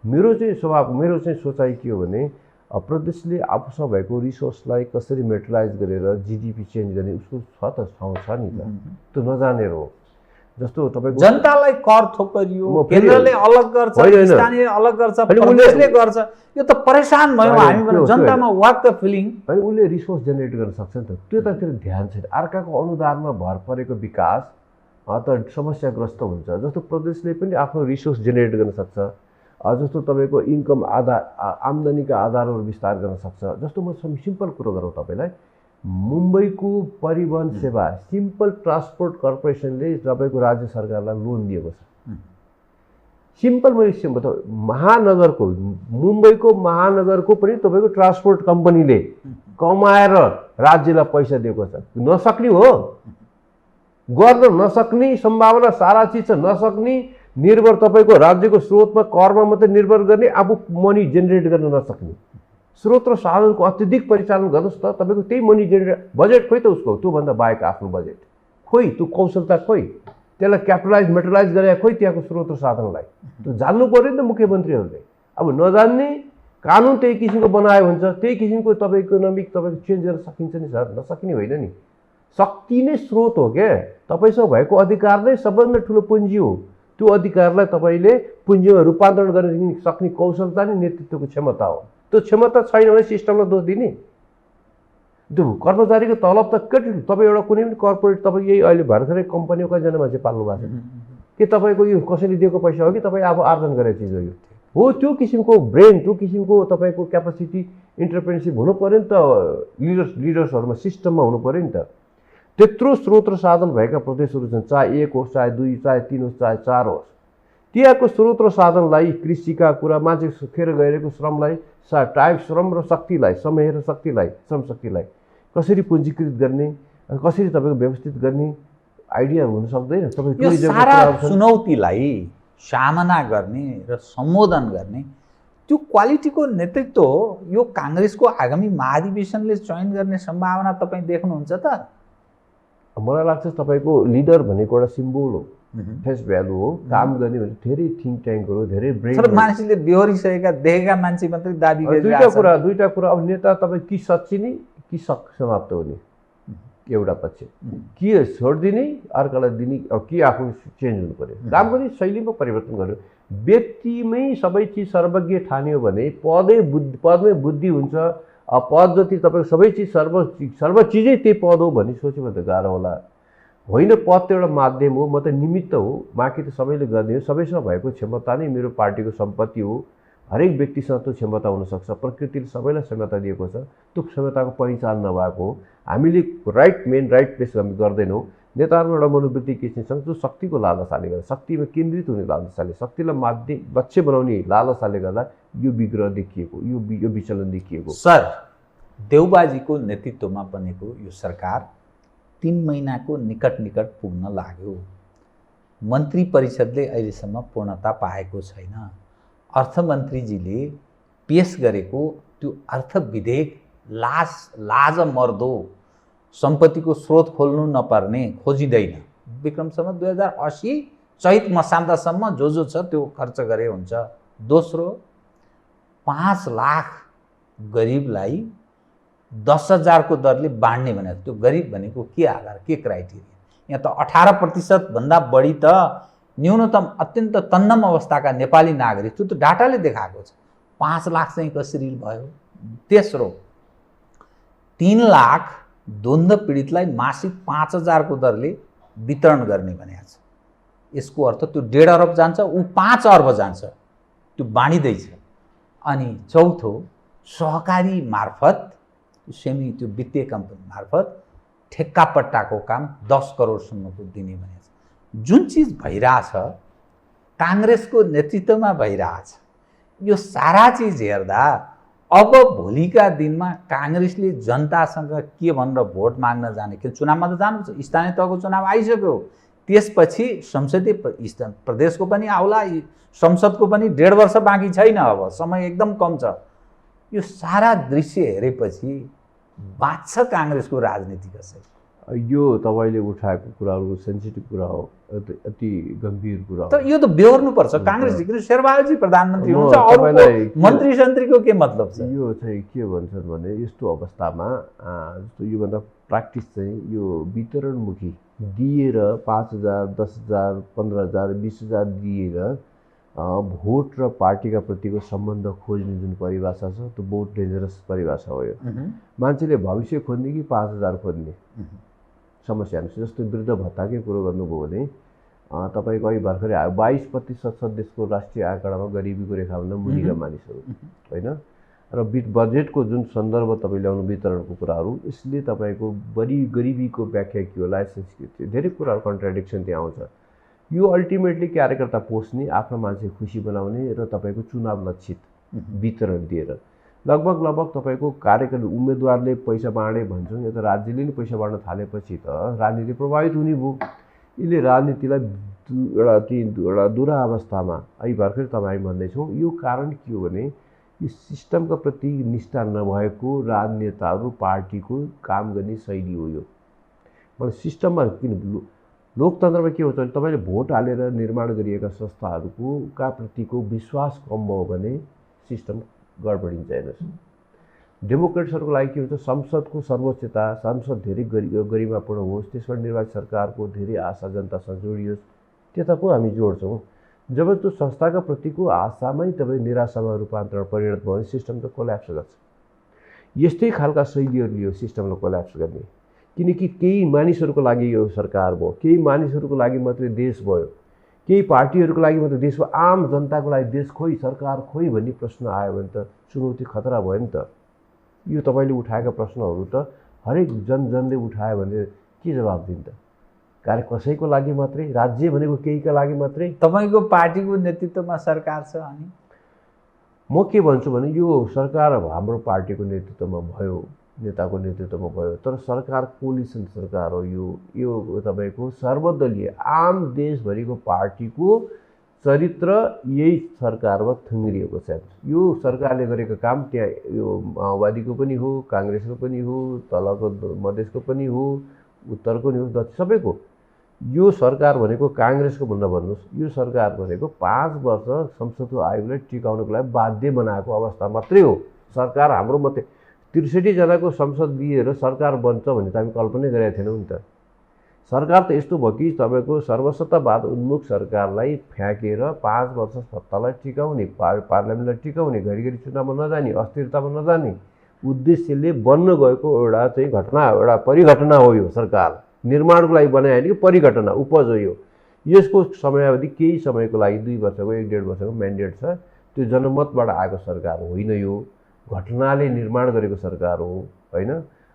मेरो चाहिँ सोचाइ के हो भने प्रदेशले आफूसँग भएको रिसोर्सलाई कसरी मेटलाइज गरेर जिडिपी चेन्ज गर्ने उसको छ त ठाउँ छ नि त, त्यो नजानेर हो। जस्तो तपाईँको जनतालाई कर थोपरियो, केन्द्रले अलग गर्छ, स्थानीय अलग गर्छ, प्रदेशले गर्छ, यो त परेशान भयौँ हामी भने जनतामा वाट द फिलिङ। अनि उसले रिसोर्स जेनेरेट गर्न सक्छ नि त, त्यतातिर ध्यान छैन। अर्काको अनुदानमा भर परेको विकास त समस्याग्रस्त हुन्छ। जस्तो प्रदेशले पनि आफ्नो रिसोर्स जेनेरेट गर्न सक्छ, जस्तो तपाईँको इन्कम आम्दानीका आधारहरू विस्तार गर्न सक्छ। जस्तो म सिम्पल कुरो गरौँ तपाईँलाई, मुम्बईको परिवहन सेवा सिम्पल ट्रान्सपोर्ट कर्पोरेसनले तपाईँको राज्य सरकारलाई लोन दिएको छ। सिम्पल महानगरको मुम्बईको महानगरको पनि तपाईँको ट्रान्सपोर्ट कम्पनीले कमाएर राज्यलाई पैसा दिएको छ। नसक्ने हो, गर्न नसक्ने सम्भावना सारा चिज छ, नसक्ने निर्भर तपाईँको राज्यको स्रोतमा करमा मात्रै निर्भर गर्ने, आफू मनी जेनेरेट गर्न नसक्ने, स्रोत र साधनको अत्यधिक परिचालन गर्नुहोस् त, तपाईँको त्यही मनी जेनेरेट बजेट खोइ त उसको, त्योभन्दा बाहेक आफ्नो बजेट खोइ, त्यो कौशलता खोइ, त्यसलाई क्यापिटलाइज मेटलाइज गरे खोइ त्यहाँको स्रोत र साधनलाई। त्यो जान्नु पऱ्यो नि त मुख्यमन्त्रीहरूले। अब नजान्ने कानुन त्यही किसिमको बनायो हुन्छ, त्यही किसिमको तपाईँको इकोनोमिक तपाईँको चेन्ज गर्न सकिन्छ नि सर, नसकिने होइन नि। शक्ति नै स्रोत हो क्या, तपाईँसँग भएको अधिकार नै सबभन्दा ठुलो पुँजी हो। त्यो अधिकारलाई तपाईँले पुँजीमा रूपान्तरण गर्न सक्ने कौशलता नै नेतृत्वको क्षमता हो। त्यो क्षमता छैन भने सिस्टमलाई दोष दिने। त्यो कर्मचारीको तलब त कति, तपाईँ एउटा कुनै पनि कर्पोरेट तपाईँ यही अहिले भर्खरै कम्पनीको कतिजना मान्छे पाल्नु भएको छ कि तपाईँको यो कसैले दिएको पैसा हो कि तपाईँ आफू आर्जन गरेको चिज हो? यो हो त्यो किसिमको ब्रेन, त्यो किसिमको तपाईँको क्यापासिटी इन्टरप्रेनरसिप हुनु पऱ्यो नि त। लिडर्सहरूमा सिस्टममा हुनु पऱ्यो नि त। त्यत्रो स्रोत र साधन भएका प्रदेशहरू छन्, चाहे 1 होस्, चाहे 2, चाहे 3 होस्, चाहे 4 होस्, त्यहाँको स्रोत र साधनलाई, कृषिका कुरा, मान्छे खेर गइरहेको श्रमलाई, टाइम श्रम र शक्तिलाई, समय र शक्तिलाई, श्रम शक्तिलाई कसरी पुँजीकृत गर्ने, कसरी तपाईँको व्यवस्थित गर्ने आइडिया हुन सक्दैन। यो सारा चुनौतीलाई सामना गर्ने र सम्बोधन गर्ने त्यो क्वालिटीको नेतृत्व हो। यो काङ्ग्रेसको आगामी महाधिवेशनले चयन गर्ने सम्भावना तपाईँ देख्नुहुन्छ त? मलाई लाग्छ तपाईँको लिडर भनेको एउटा सिम्बोल हो, फेस भ्यालु हो। काम गर्ने भने धेरै थिङ्क ट्याङ्कहरू, धेरै ब्रेन, तर मान्छेले बेहोरिसकेका देखेका मान्छे मात्रै दाबी गरिरहेका दुईटा कुरा। अब नेता तपाईँ कि सच्चिने कि समाप्त हुने, एउटा पक्ष के छोडिदिने अर्कालाई दिने, अब कि आफू चेन्ज हुनु पऱ्यो। काम गर्ने शैलीमा परिवर्तन गर्नु, व्यक्तिमै सबै चिज सर्वज्ञ ठान्यो भने पदमै बुद्धि हुन्छ। पद जति तपाईँको सबै चिज सर्व चिजै त्यही पद हो भन्ने सोच्यो भने त गाह्रो होला। होइन, पद त एउटा माध्यम हो, म त निमित्त हो, बाँकी त सबैले गर्ने हो। सबैसँग भएको क्षमता नै मेरो पार्टीको सम्पत्ति हो। हरेक व्यक्तिसँग त्यो क्षमता हुनसक्छ। प्रकृतिले सबैलाई क्षमता दिएको छ, त्यो क्षमताको पहिचान नभएको हो। हामीले राइट प्लेस हामी गर्दैनौँ। नेताहरूको एउटा मनोवृत्ति के चाहिँ जो शक्तिको लालसाले गर्दा, शक्तिमा केन्द्रित हुने लालसाले, शक्तिलाई माध्य लक्ष्य बनाउने लालसाले गर्दा यो विग्रह देखिएको, यो विचलन देखिएको। सर, देउबाजीको नेतृत्वमा बनेको यो सरकार 3 महिनाको निकट पुग्न लाग्यो। मन्त्री परिषदले अहिलेसम्म पूर्णता पाएको छैन। अर्थमन्त्रीजीले पेश गरेको त्यो अर्थ विधेयक लाज मर्दो, सम्पत्तिको स्रोत खोल्नु नपर्ने, खोजिँदैन। विक्रमसम्म 2080 चैत मसान्तसम्म जो छ त्यो खर्च गरे हुन्छ। दोस्रो, 5 लाख गरिबलाई 10,000 को दरले बाँड्ने भनेको, त्यो गरिब भनेको के आधार, के क्राइटेरिया? यहाँ त 18% भन्दा बढी त न्यूनतम अत्यन्त तन्नम अवस्थाका नेपाली नागरिक, त्यो त डाटाले देखाएको छ। 5 लाख चाहिँ कसरी भयो? तेस्रो, 3 लाख द्वन्द्व पीडितलाई मासिक 5,000 को दरले वितरण गर्ने भनेको छ। यसको अर्थ त्यो 1.5 अरब जान्छ, ऊ 5 अर्ब जान्छ, त्यो बाँडिँदैछ। अनि चौथो, सहकारी मार्फत त्यो वित्तीय कम्पनी मार्फत ठेक्का पट्टाको काम 10 करोडसम्मको दिने भनेको छ। जुन चिज भइरहेछ काङ्ग्रेसको नेतृत्वमा भइरहेछ, यो सारा चिज हेर्दा अब भोलिका दिनमा काङ्ग्रेसले जनतासँग के भनेर भोट माग्न जाने, कि चुनावमा त जानु छ, स्थानीय तहको चुनाव आइसक्यो, त्यसपछि संसदीय प्रदेशको पनि आउला, संसदको पनि 1.5 वर्ष बाँकी छैन, अब समय एकदम कम छ। यो सारा दृश्य हेरेपछि बाँच्छ काङ्ग्रेसको राजनीति कसरी? यो तपाईँले उठाएको कुराहरू सेन्सिटिभ कुरा हो, अति गम्भीर कुरा हो। तर यो त बेहोर्नुपर्छ काङ्ग्रेस, किन शेरबहादुरजी प्रधानमन्त्री हुन्छ, अरूको मन्त्री सन्त्रीको के मतलब छ? यो चाहिँ के भन्छन् भने यस्तो अवस्थामा जस्तो योभन्दा प्र्याक्टिस चाहिँ यो वितरणमुखी दिएर 5,000, 10,000, 15,000, 20,000 दिएर भोट र पार्टीका प्रतिको सम्बन्ध खोज्ने जुन परिभाषा छ त्यो बहुत डेन्जरस परिभाषा हो। यो मान्छेले भविष्य खोज्ने कि 5,000 खोज्ने, समस्याहरू छ। जस्तो वृद्ध भत्ताकै कुरो गर्नुभयो भने तपाईँको अहिले भर्खरै 22% देशको राष्ट्रिय आँकडामा गरिबीको रेखाभन्दा मुनिका मानिसहरू होइन। र बजेटको जुन सन्दर्भ तपाईँ ल्याउनु वितरणको कुराहरू, यसले तपाईँको गरिबीको व्याख्या के हो, लाइसेन्स के थियो, धेरै कुराहरू कन्ट्राडिक्सन त्यहाँ आउँछ। यो अल्टिमेटली कार्यकर्ता पोस्ने, आफ्नो मान्छे खुसी बनाउने र तपाईँको चुनाव लक्षित वितरण दिएर लगभग तपाईँको कार्यकर्ता उम्मेदवारले पैसा बाँडे भन्छौँ, या त राज्यले नै पैसा बाँड्न थालेपछि त राजनीति प्रभावित हुने भयो। यसले राजनीतिलाई एउटा दुरावस्थामा अहिले भर्खर तपाईँ भन्दैछौँ। यो कारण के हो भने यो सिस्टमका प्रति निष्ठा नभएको राजनेताहरू पार्टीको काम गर्ने शैली हो। यो मलाई सिस्टममा किन लोकतन्त्रमा के हुन्छ भने तपाईँले भोट हालेर निर्माण गरिएका संस्थाहरूको प्रतिको विश्वास कम भयो भने सिस्टम गडबडिन्छ। हेर्नुहोस्, डेमोक्रेट्सहरूको लागि के हुन्छ, संसदको सर्वोच्चता, संसद धेरै गरिमापूर्ण होस्, त्यसबाट निर्वाचित सरकारको धेरै आशा जनतासँग जोडियोस्, त्यता पो हामी जोड्छौँ। जब त्यो संस्थाका प्रतिको आशामै तपाईँ निराशामा रूपान्तरण परिणत भयो भने सिस्टम त कोल्याप्स गर्छ। यस्तै खालका शैलीहरूले यो सिस्टमलाई कोल्याप्स गर्ने, किनकि केही मानिसहरूको लागि यो सरकार भयो, केही मानिसहरूको लागि मात्रै देश भयो, केही पार्टीहरूको लागि मात्रै देश भयो, आम जनताको लागि देश खोइ, सरकार खोइ भन्ने प्रश्न आयो भने त चुनौती खतरा भयो नि त। यो तपाईँले उठाएका प्रश्नहरू त हरेक जनले उठायो भने के जवाब दिन्छ? कसैको लागि मात्रै, राज्य भनेको केहीका लागि मात्रै? तपाईँको पार्टीको नेतृत्वमा सरकार छ अनि म के भन्छु भने यो सरकार हाम्रो पार्टीको नेतृत्वमा भयो, नेताको नेतृत्वमा भयो, तर सरकार कोलिसन सरकार हो। यो तपाईँको सर्वदलीय आम देशभरिको पार्टीको चरित्र यही सरकारमा थुङ्गिएको छ। यो सरकारले गरेको काम त्यहाँ यो माओवादीको पनि हो, काङ्ग्रेसको पनि हो, तलको मधेसको पनि हो, उत्तरको नि हो, दक्षिण सबैको। यो सरकार भनेको काङ्ग्रेसको नभन्नुहोस्, यो सरकार भनेको 5 वर्ष संसदको आयोगलाई टिकाउनको लागि बाध्य बनाएको अवस्था मात्रै हो। सरकार हाम्रो मात्रै 63 जनाको संसद लिएर सरकार बन्छ भन्ने त हामी कल्पनै गरेका थिएनौँ नि त। सरकार त यस्तो भयो कि तपाईँको सर्वसत्तावाद उन्मुख सरकारलाई फ्याँकेर 5 वर्ष सत्तालाई टिकाउने, पार्लियामेन्टलाई टिकाउने, घरिघरि चुनावमा नजाने, अस्थिरतामा नजाने उद्देश्यले बन्न गएको एउटा चाहिँ घटना, एउटा परिघटना हो। यो सरकार निर्माणको लागि बनायो भने परिघटना उपज हो। यसको समयावधि केही समयको लागि 2 वर्षको 1.5 वर्षको म्यान्डेट छ। त्यो जनमतबाट आएको सरकार होइन, यो घटनाले निर्माण गरेको सरकार हो होइन,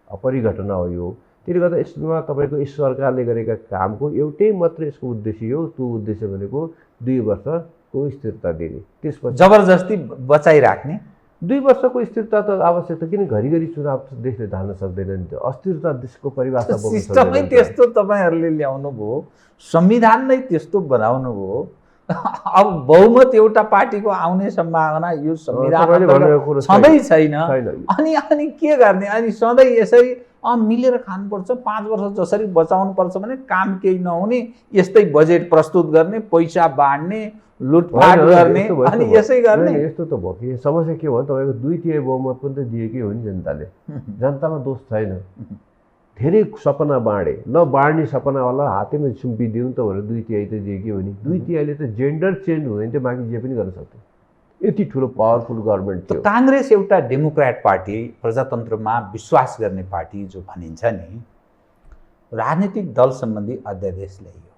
परिघटना हो यो। त्यसले गर्दा यसमा तपाईँको यस सरकारले गरेका कामको एउटै मात्र यसको उद्देश्य हो, त्यो उद्देश्य भनेको 2 वर्षको स्थिरता दिने, त्यसपछि जबरजस्ती बचाइराख्ने। 2 वर्षको स्थिरता त आवश्यक छ, किन घरिघरि चुनाव देशले धान्न सक्दैन नि त। अस्थिरता देशको परिभाषा सिस्टमै त्यस्तो तपाईँहरूले ल्याउनु भयो, संविधान नै त्यस्तो बनाउनु भयो। अब बहुमत एउटा पार्टीको आउने सम्भावना यो संविधान सधैँ छैन। अनि के गर्ने? अनि सधैँ यसरी मिलेर खानुपर्छ, 5 वर्ष जसरी बचाउनु पर्छ भने काम केही नहुने, यस्तै बजेट प्रस्तुत गर्ने, पैसा बाँड्ने, लुटफाट गर्ने, अनि यसै गर्ने। यस्तो त भयो कि समस्या के भयो, तपाईँको 2/3 बहुमत पनि त दिएकै हो नि जनताले। जनतामा दोष छैन। धेरै सपना बाँडे, नबाँड्ने सपनावाला हातैमा सुम्पिदिउँ त भनेर 2/3 त दिएकै हो नि। 2/3 त जेन्डर चेन्ज हुँदैन थियो, बाँकी जे पनि गर्न सक्थ्यो। यति ठुलो पावरफुल गभर्मेन्ट थियो। काङ्ग्रेस एउटा डेमोक्रेट पार्टी, प्रजातन्त्रमा विश्वास गर्ने पार्टी जो भनिन्छ नि, राजनीतिक दल सम्बन्धी अध्यादेश ल्याइयो,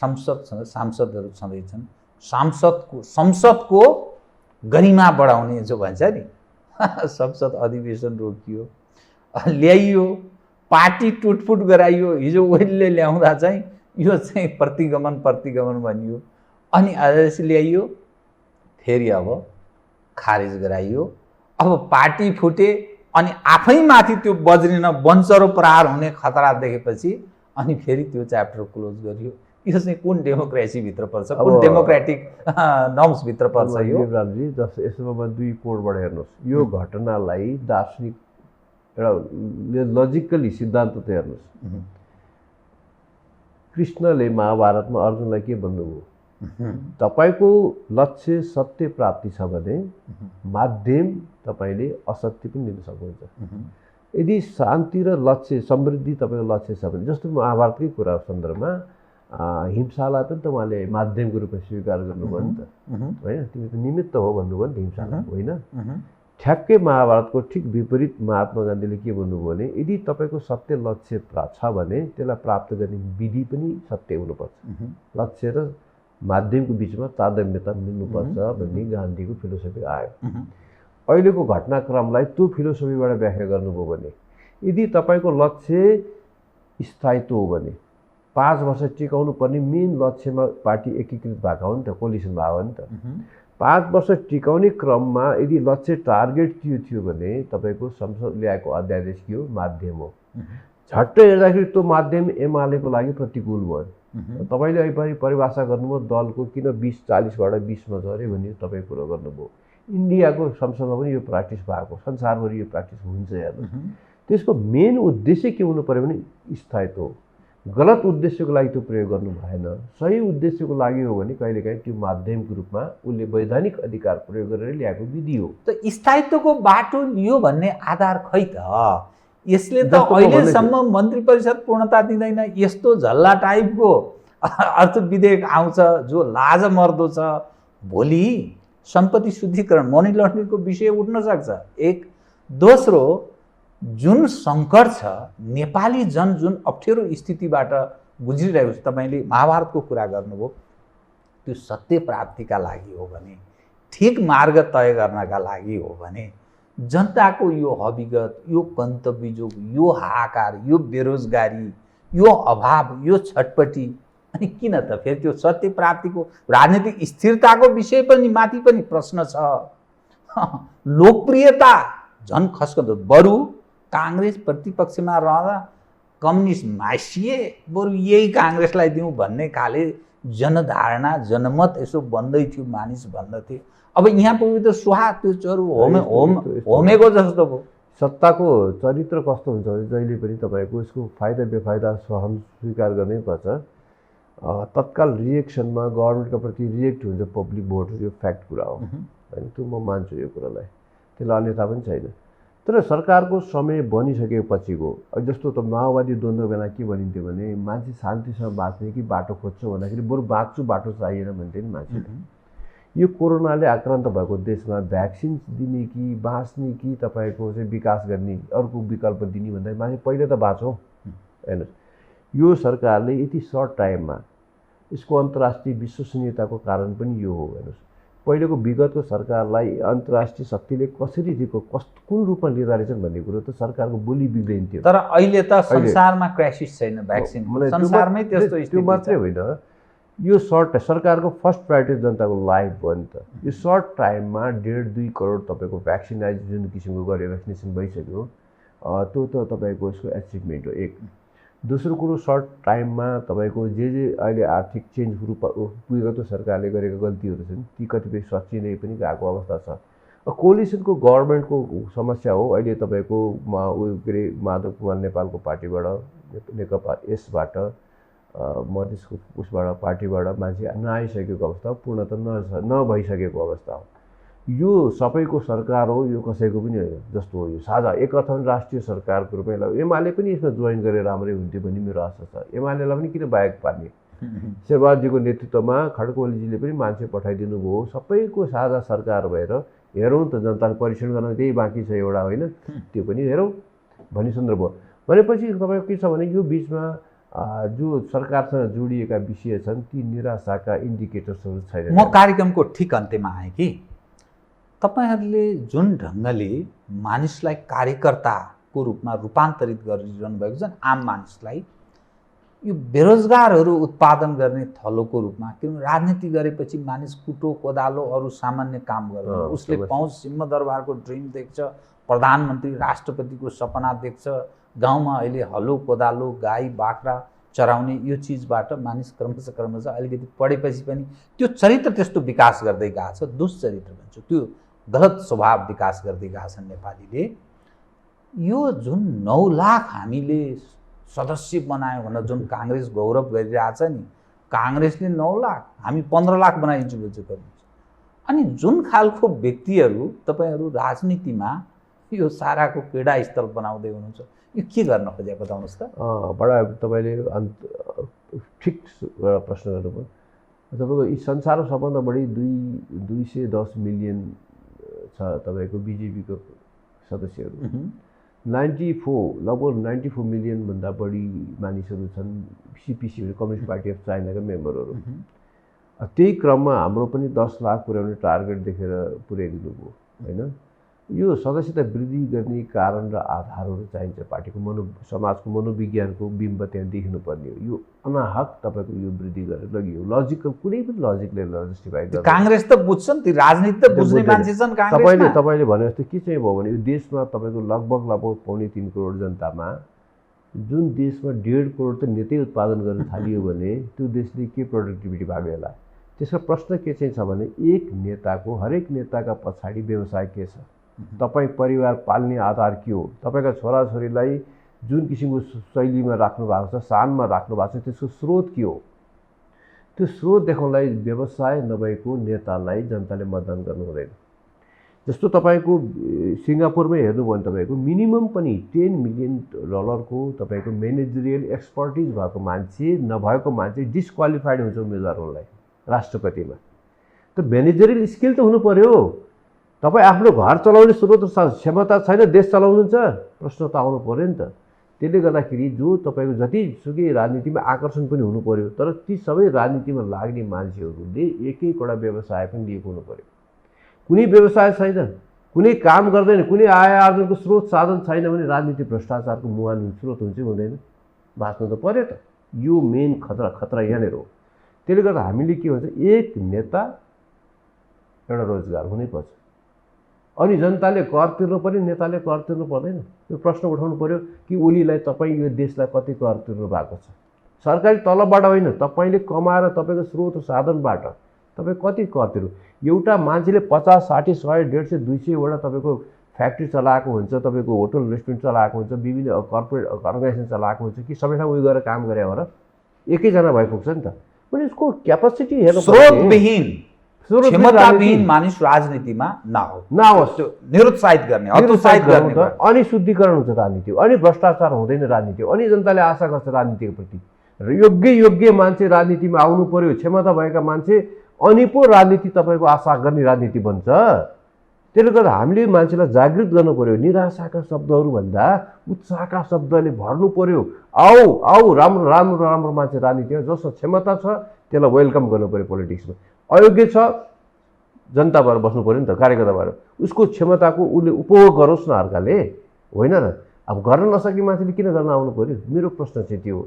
संसदसँग सांसदहरू छँदैछन्, संसदको गरिमा बढाउने जो भन्छ नि, संसद अधिवेशन रोकियो, ल्याइयो, पार्टी टुटफुट गराइयो। हिजो ओइलले ल्याउँदा चाहिँ यो चाहिँ प्रतिगमन भनियो, अनि अध्यादेश ल्याइयो, फेरि अब खारेज गराइयो। अब पार्टी फुटे अनि आफैमाथि त्यो बज्रिन वञ्चरो प्रहार हुने खतरा देखेपछि अनि फेरि त्यो च्याप्टर क्लोज गरियो। यो चाहिँ कुन डेमोक्रेसीभित्र पर्छ, कुन डेमोक्रेटिक नर्म्सभित्र पर्छ यो? देवरामजी, जस्तो यसमा 2 कोणबाट हेर्नुहोस्। यो घटनालाई दार्शनिक एउटा लजिकली सिद्धान्त त हेर्नुहोस्। कृष्णले महाभारतमा अर्जुनलाई के भन्नुभयो? तपाईँको लक्ष्य सत्य प्राप्ति छ भने माध्यम तपाईँले असत्य पनि लिन सक्नुहुन्छ। यदि शान्ति र लक्ष्य समृद्धि तपाईँको लक्ष्य छ भने, जस्तो महाभारतकै कुरा सन्दर्भमा हिंसालाई पनि त उहाँले माध्यमको रूपमा स्वीकार गर्नुभयो नि त होइन। तिमी त निमित्त हो भन्नुभयो नि त हिंसालाई, होइन? ठ्याक्कै महाभारतको ठिक विपरीत महात्मा गान्धीले के भन्नुभयो भने यदि तपाईँको सत्य लक्ष्य छ भने त्यसलाई प्राप्त गर्ने विधि पनि सत्य हुनुपर्छ। लक्ष्य र माध्यमको बिचमा तारतम्यता मिल्नुपर्छ भन्ने गान्धीको फिलोसफी आयो। अहिलेको घटनाक्रमलाई त्यो फिलोसफीबाट व्याख्या गर्नुभयो भने यदि तपाईँको लक्ष्य स्थायित्व हो भने 5 वर्ष टिकाउनु पर्ने मेन लक्ष्यमा पार्टी एकीकृत भएको हो नि त, कोलिसन भएको हो नि त। 5 वर्ष टिकाउने क्रममा यदि लक्ष्य टार्गेट के थियो भने तपाईँको संसद ल्याएको अध्यादेश के हो? माध्यम हो। झट्ट हेर्दाखेरि त्यो माध्यम एमालेको लागि प्रतिकूल भयो। तपाईँले अहिले परिभाषा गर्नुभयो दलको किन 20-40बाट 20मा झऱ्यो भन्ने तपाईँ कुरो गर्नुभयो। इन्डियाको संसदमा पनि यो प्र्याक्टिस भएको, संसारभरि यो प्र्याक्टिस हुन्छ हेर्नुहोस्। त्यसको मेन उद्देश्य के हुनु पर्यो भने स्थायित्व हो। गलत उद्देश्यको लागि त्यो प्रयोग गर्नु भएन। सही उद्देश्यको लागि हो भने कहिलेकाहीँ त्यो माध्यमको रूपमा उसले वैधानिक अधिकार प्रयोग गरेर ल्याएको विधि हो। त स्थायित्वको बाटो लियो भन्ने आधार खै त? यसले त अहिलेसम्म मन्त्री परिषद पूर्णता दिँदैन। यस्तो झल्ला टाइपको अर्थ विधेयक आउँछ जो लाज मर्दो छ। भोलि सम्पत्ति शुद्धिकरण, मनी लन्ड्रिङको विषय उठ्न सक्छ। एक दोस्रो, जुन सङ्कट छ, नेपाली जन जुन अप्ठ्यारो स्थितिबाट गुज्रिरहेको छ, तपाईँले महाभारतको कुरा गर्नुभयो, त्यो सत्य प्राप्तिका लागि हो भने, ठिक मार्ग तय गर्नका लागि हो भने, जनताको यो हविगत, यो कन्तविजोग, यो हाहाकार, यो बेरोजगारी, यो अभाव, यो छटपटी, अनि किन त फेरि त्यो सत्य प्राप्तिको राजनीतिक स्थिरताको विषय पनि माथि पनि प्रश्न छ। लोकप्रियता झन् खस्कदो। बरु काङ्ग्रेस प्रतिपक्षमा रहँदा कम्युनिस्ट मासिए, बरु यही काङ्ग्रेसलाई दिउँ भन्ने खाले जनधारणा, जनमत यसो बन्दै थियो, मानिस भन्दथे। अब यहाँ पुग्यो त सुहा त्यो चरु होमेको जस्तो भयो। सत्ताको चरित्र कस्तो हुन्छ भने जहिले पनि तपाईँको यसको फाइदा बेफाइदा सहन स्वीकार गर्नै पर्छ। तत्काल रिएक्सनमा गभर्मेन्टको प्रति रिएक्ट हुन्छ पब्लिक भोट, यो फ्याक्ट कुरा हो होइन। त्यो म मान्छु यो कुरालाई, त्यसलाई अन्यथा पनि छैन। तर सरकारको समय बनिसकेपछिको जस्तो त माओवादी द्वन्द्व बेला के भनिन्थ्यो भने मान्छे शान्तिसँग बाँच्ने कि बाटो खोज्छ भन्दाखेरि बरु बाँच्छु बाटो चाहिएन भन्थे नि मान्छेले। यो कोरोनाले आक्रान्त भएको देशमा भ्याक्सिन दिने कि बाँच्ने कि तपाईँको चाहिँ विकास गर्ने अर्को विकल्प दिने भन्दा मान्छे पहिले त बाँचौँ होइन। यो सरकारले यति सर्ट टाइममा यसको अन्तर्राष्ट्रिय विश्वसनीयताको कारण पनि यो हो हेर्नुहोस्। पहिलेको विगतको सरकारलाई अन्तर्राष्ट्रिय शक्तिले कसरी दिएको, कुन रूपमा लिँदा रहेछन् भन्ने कुरो त सरकारको बोली बिग्रिन्थ्यो। तर अहिले त संसारमा क्राइसिस छैन, भ्याक्सिन संसारमै त्यस्तो स्थिति। त्यो मात्रै होइन, यो सर्ट सरकारको फर्स्ट प्रायोरिटी जनताको लाइफ भयो नि त। यो सर्ट टाइममा 1.5-2 करोड तपाईँको भ्याक्सिनाइज जुन किसिमको गर्यो, भ्याक्सिनेसन भइसक्यो, त्यो त तपाईँको यसको एचिभमेन्ट हो एक। दोस्रो कुरो, सर्ट टाइममा तपाईँको जे अहिले आर्थिक चेन्ज विगत सरकारले गरेका गल्तीहरू छन् ती कतिपय सचिने पनि गएको अवस्था छ। कोलिसनको गभर्मेन्टको समस्या हो अहिले तपाईँको के अरे माधव कुमार नेपालको पार्टीबाट, नेकपा यसबाट, मधेसको उसबाट पार्टीबाट मान्छे नआइसकेको अवस्था, पूर्णतः नभइसकेको अवस्था हो। यो सबैको सरकार हो, यो कसैको पनि जस्तो हो। यो साझा एक अर्थमा राष्ट्रिय सरकारको रूपमा एमाले पनि यसमा जोइन गरेर राम्रै हुन्थ्यो भन्ने मेरो आशा छ। एमालेलाई पनि किन बाहेक पार्ने? शेरबहादुरजीको नेतृत्वमा खड्गवलीजीले पनि मान्छे पठाइदिनु भयो। सबैको साझा सरकार भएर हेरौँ त, जनताले परीक्षण गर्न त्यही बाँकी छ एउटा होइन, त्यो पनि हेरौँ भन्ने सन्दर्भ हो। भनेपछि तपाईँको के छ भने यो बिचमा जो सरकारसँग जोडिएका विषय छन् ती निराशाका इन्डिकेटर्सहरू छैन। म कार्यक्रमको ठिक अन्त्यमा आएँ कि तपाईहरूले जुन ढङ्गले मानिसलाई कार्यकर्ताको रूपमा रूपान्तरित गरिरहनु भएको छ, आम मानिसलाई यो बेरोजगारहरू उत्पादन गर्ने थलोको रूपमा, किनभने राजनीति गरेपछि मानिस कुटो कोदालो अरू सामान्य काम गर्छ। उसले पाउँछ सिंहदरबारको ड्रिम देख्छ, प्रधानमन्त्री राष्ट्रपतिको सपना देख्छ, गाउँमा अहिले हलो कोदालो गाई बाख्रा चराउने यो चिजबाट मानिस क्रमशः अलिकति पढेपछि पनि त्यो चरित्र त्यस्तो विकास गर्दै गएको छ। दुश्चरित्र भन्छु, त्यो गलत स्वभाव विकास गर्दै गएको छ नेपालीले। यो जुन 9 लाख हामीले सदस्य बनायो भनेर जुन काङ्ग्रेस गौरव गरिरहेछ नि, काङ्ग्रेसले 9 लाख, हामी 15 लाख बनाइदिन्छु भन्छ। अनि जुन खालको व्यक्तिहरू तपाईँहरू राजनीतिमा यो साराको क्रीडा स्थल बनाउँदै हुनुहुन्छ, यो के गर्न खोजेको बताउनुहोस् त। बडा तपाईँले ठिक एउटा प्रश्न गर्नुभयो। तपाईँको यी संसारमा सबभन्दा बढी 210 मिलियन छ तपाईँको बिजेपीको सदस्यहरू 94 लगभग 94 मिलियनभन्दा बढी मानिसहरू छन् सिपिसी कम्युनिस्ट पार्टी अफ चाइनाका मेम्बरहरू। त्यही क्रममा हाम्रो पनि 10 लाख पुर्याउने टार्गेट देखेर पुर्याइदिनु भयो होइन। यो सदस्यता वृद्धि गर्ने कारण र आधारहरू चाहिन्छ। पार्टीको समाजको मनोविज्ञानको बिम्ब त्यहाँ देखिनुपर्ने हो। यो अनाहक तपाईँको यो वृद्धि गरेर लगियो। लजिकल कुनै पनि लजिकले जस्टिफाई गर्दैन। काङ्ग्रेस त बुझ्छन्, ती राजनीति त बुझ्ने मान्छे छन् काङ्ग्रेसमा। तपाईँले भने जस्तो के चाहिँ भयो भने यो देशमा तपाईँको लगभग 3.25 करोड जनतामा जुन देशमा 1.5 करोड त नेतै उत्पादन गर्न थालियो भने त्यो देशले के प्रोडक्टिभिटी भाग्योला। त्यसको प्रश्न के चाहिँ छ भने एक नेताको हरेक नेताका पछाडि व्यवसाय के छ, तपाईँ परिवार पाल्ने आधार के हो, तपाईँका छोराछोरीलाई जुन किसिमको शैलीमा राख्नु भएको छ, शानमा राख्नु भएको छ, त्यसको स्रोत के हो। त्यो स्रोत देखाउनलाई व्यवसाय नभएको नेतालाई जनताले मतदान गर्नु हुँदैन। जस्तो तपाईँको सिङ्गापुरमै हेर्नुभयो भने तपाईँको मिनिमम पनि $10 मिलियन तपाईँको म्यानेजरियल एक्सपर्टिज भएको मान्छे नभएको मान्छे डिस्क्वालिफाइड हुन्छ उम्मेदवार हुनलाई राष्ट्रपतिमा। त म्यानेजरियल स्किल त हुनु पर्यो। तपाईँ आफ्नो घर चलाउने स्रोत क्षमता छैन, देश चलाउनुहुन्छ, प्रश्न त आउनु पर्यो नि त। त्यसले गर्दाखेरि जो तपाईँको जतिसुकै राजनीतिमा आकर्षण पनि हुनु पर्यो, तर ती सबै राजनीतिमा लाग्ने मान्छेहरूले एक एकवटा व्यवसाय पनि लिएको हुनु पर्यो। कुनै व्यवसाय छैन, कुनै काम गर्दैन, कुनै आय आर्जनको स्रोत साधन छैन भने राजनीति भ्रष्टाचारको मुहान स्रोत हुन्छ हुँदैन, बाँच्नु त पर्यो त। यो मेन खतरा यहाँनिर हो। त्यसले गर्दा हामीले के भन्छ, एक नेता एउटा रोजगार हुनैपर्छ। अनि जनताले कर तिर्नु पर्यो, नेताले कर तिर्नु पर्दैन। यो प्रश्न उठाउनु पर्यो कि ओलीलाई तपाईँ यो देशलाई कति कर तिर्नु भएको छ। सरकारी तलबबाट होइन, तपाईँले कमाएर तपाईँको स्रोत साधनबाट तपाईँ कति कर तिर्नु। एउटा मान्छेले 50, 60, 100, 150, 200वटा तपाईँको फ्याक्ट्री चलाएको हुन्छ, तपाईँको होटल रेस्टुरेन्ट चलाएको हुन्छ, विभिन्न कर्पोरेट अर्गनाइजेसन चलाएको हुन्छ कि सबै ठाउँ उयो गरेर काम गरे हो र एकैजना भइपुग्छ नि त। पनि यसको क्यापासिटी हेर्नु स्रोतविहीन क्षमताविहीन मानिस राजनीतिमा नहोस्, निरुत्साहित गर्ने, हतोत्साहित गर्ने। अनि शुद्धिकरण हुन्छ राजनीति, अनि भ्रष्टाचार हुँदैन राजनीति, अनि जनताले आशा गर्छ राजनीतिको प्रति। र योग्य मान्छे राजनीतिमा आउनु पर्यो, क्षमता भएका मान्छे, अनि पो राजनीति तपाईँको आशा गर्ने राजनीति बन्छ। त्यसले गर्दा हामीले मान्छेलाई जागृत गर्नु पर्यो। निराशाका शब्दहरूभन्दा उत्साहका शब्दले भर्नु पर्यो। आऊ राम्रो राम्रो राम्रो मान्छे राजनीतिमा, जसको क्षमता छ त्यसलाई वेलकम गर्नु पर्यो पोलिटिक्समा। अयोग्य छ जनता भएर बस्नु पर्यो नि त, कार्यकर्ता भएर। उसको क्षमताको उसले उपभोग गरोस् न अर्काले, होइन र। अब गर्न नसक्ने मान्छेले किन गर्न आउनु पर्यो? मेरो प्रश्न चाहिँ त्यो हो।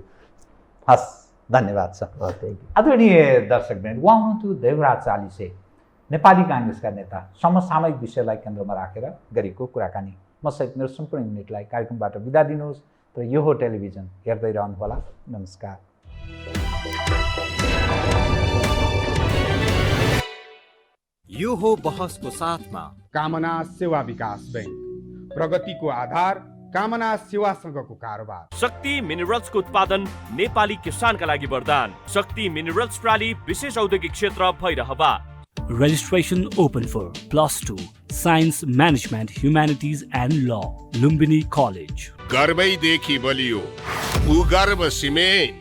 हस्, धन्यवाद छ। आदरणीय दर्शकवृन्द, उहाँ हुनुहुन्थ्यो देवराज चालिसे, नेपाली काङ्ग्रेसका नेता। समसामयिक विषयलाई केन्द्रमा राखेर गरेको कुराकानी। म सहित मेरो सम्पूर्ण युनिटलाई कार्यक्रमबाट बिदा दिनुहोस्, तर यो हो टेलिभिजन हेर्दै रहनुहोला। नमस्कार। यो हो बहसको साथमा कामना सेवा विकास बैंक, प्रगतिको आधार कामना सेवासँगको कारोबार। शक्ति मिनरल्सको उत्पादन नेपाली किसानका लागि वरदान। शक्ति मिनरल्स प्राली विशेष औद्योगिक क्षेत्र Bhairahawa. Registration open for +2 Science Management, Humanities and Law, Lumbini College. गर्वैदेखि बलियो भूगर्भ सिमेन्ट।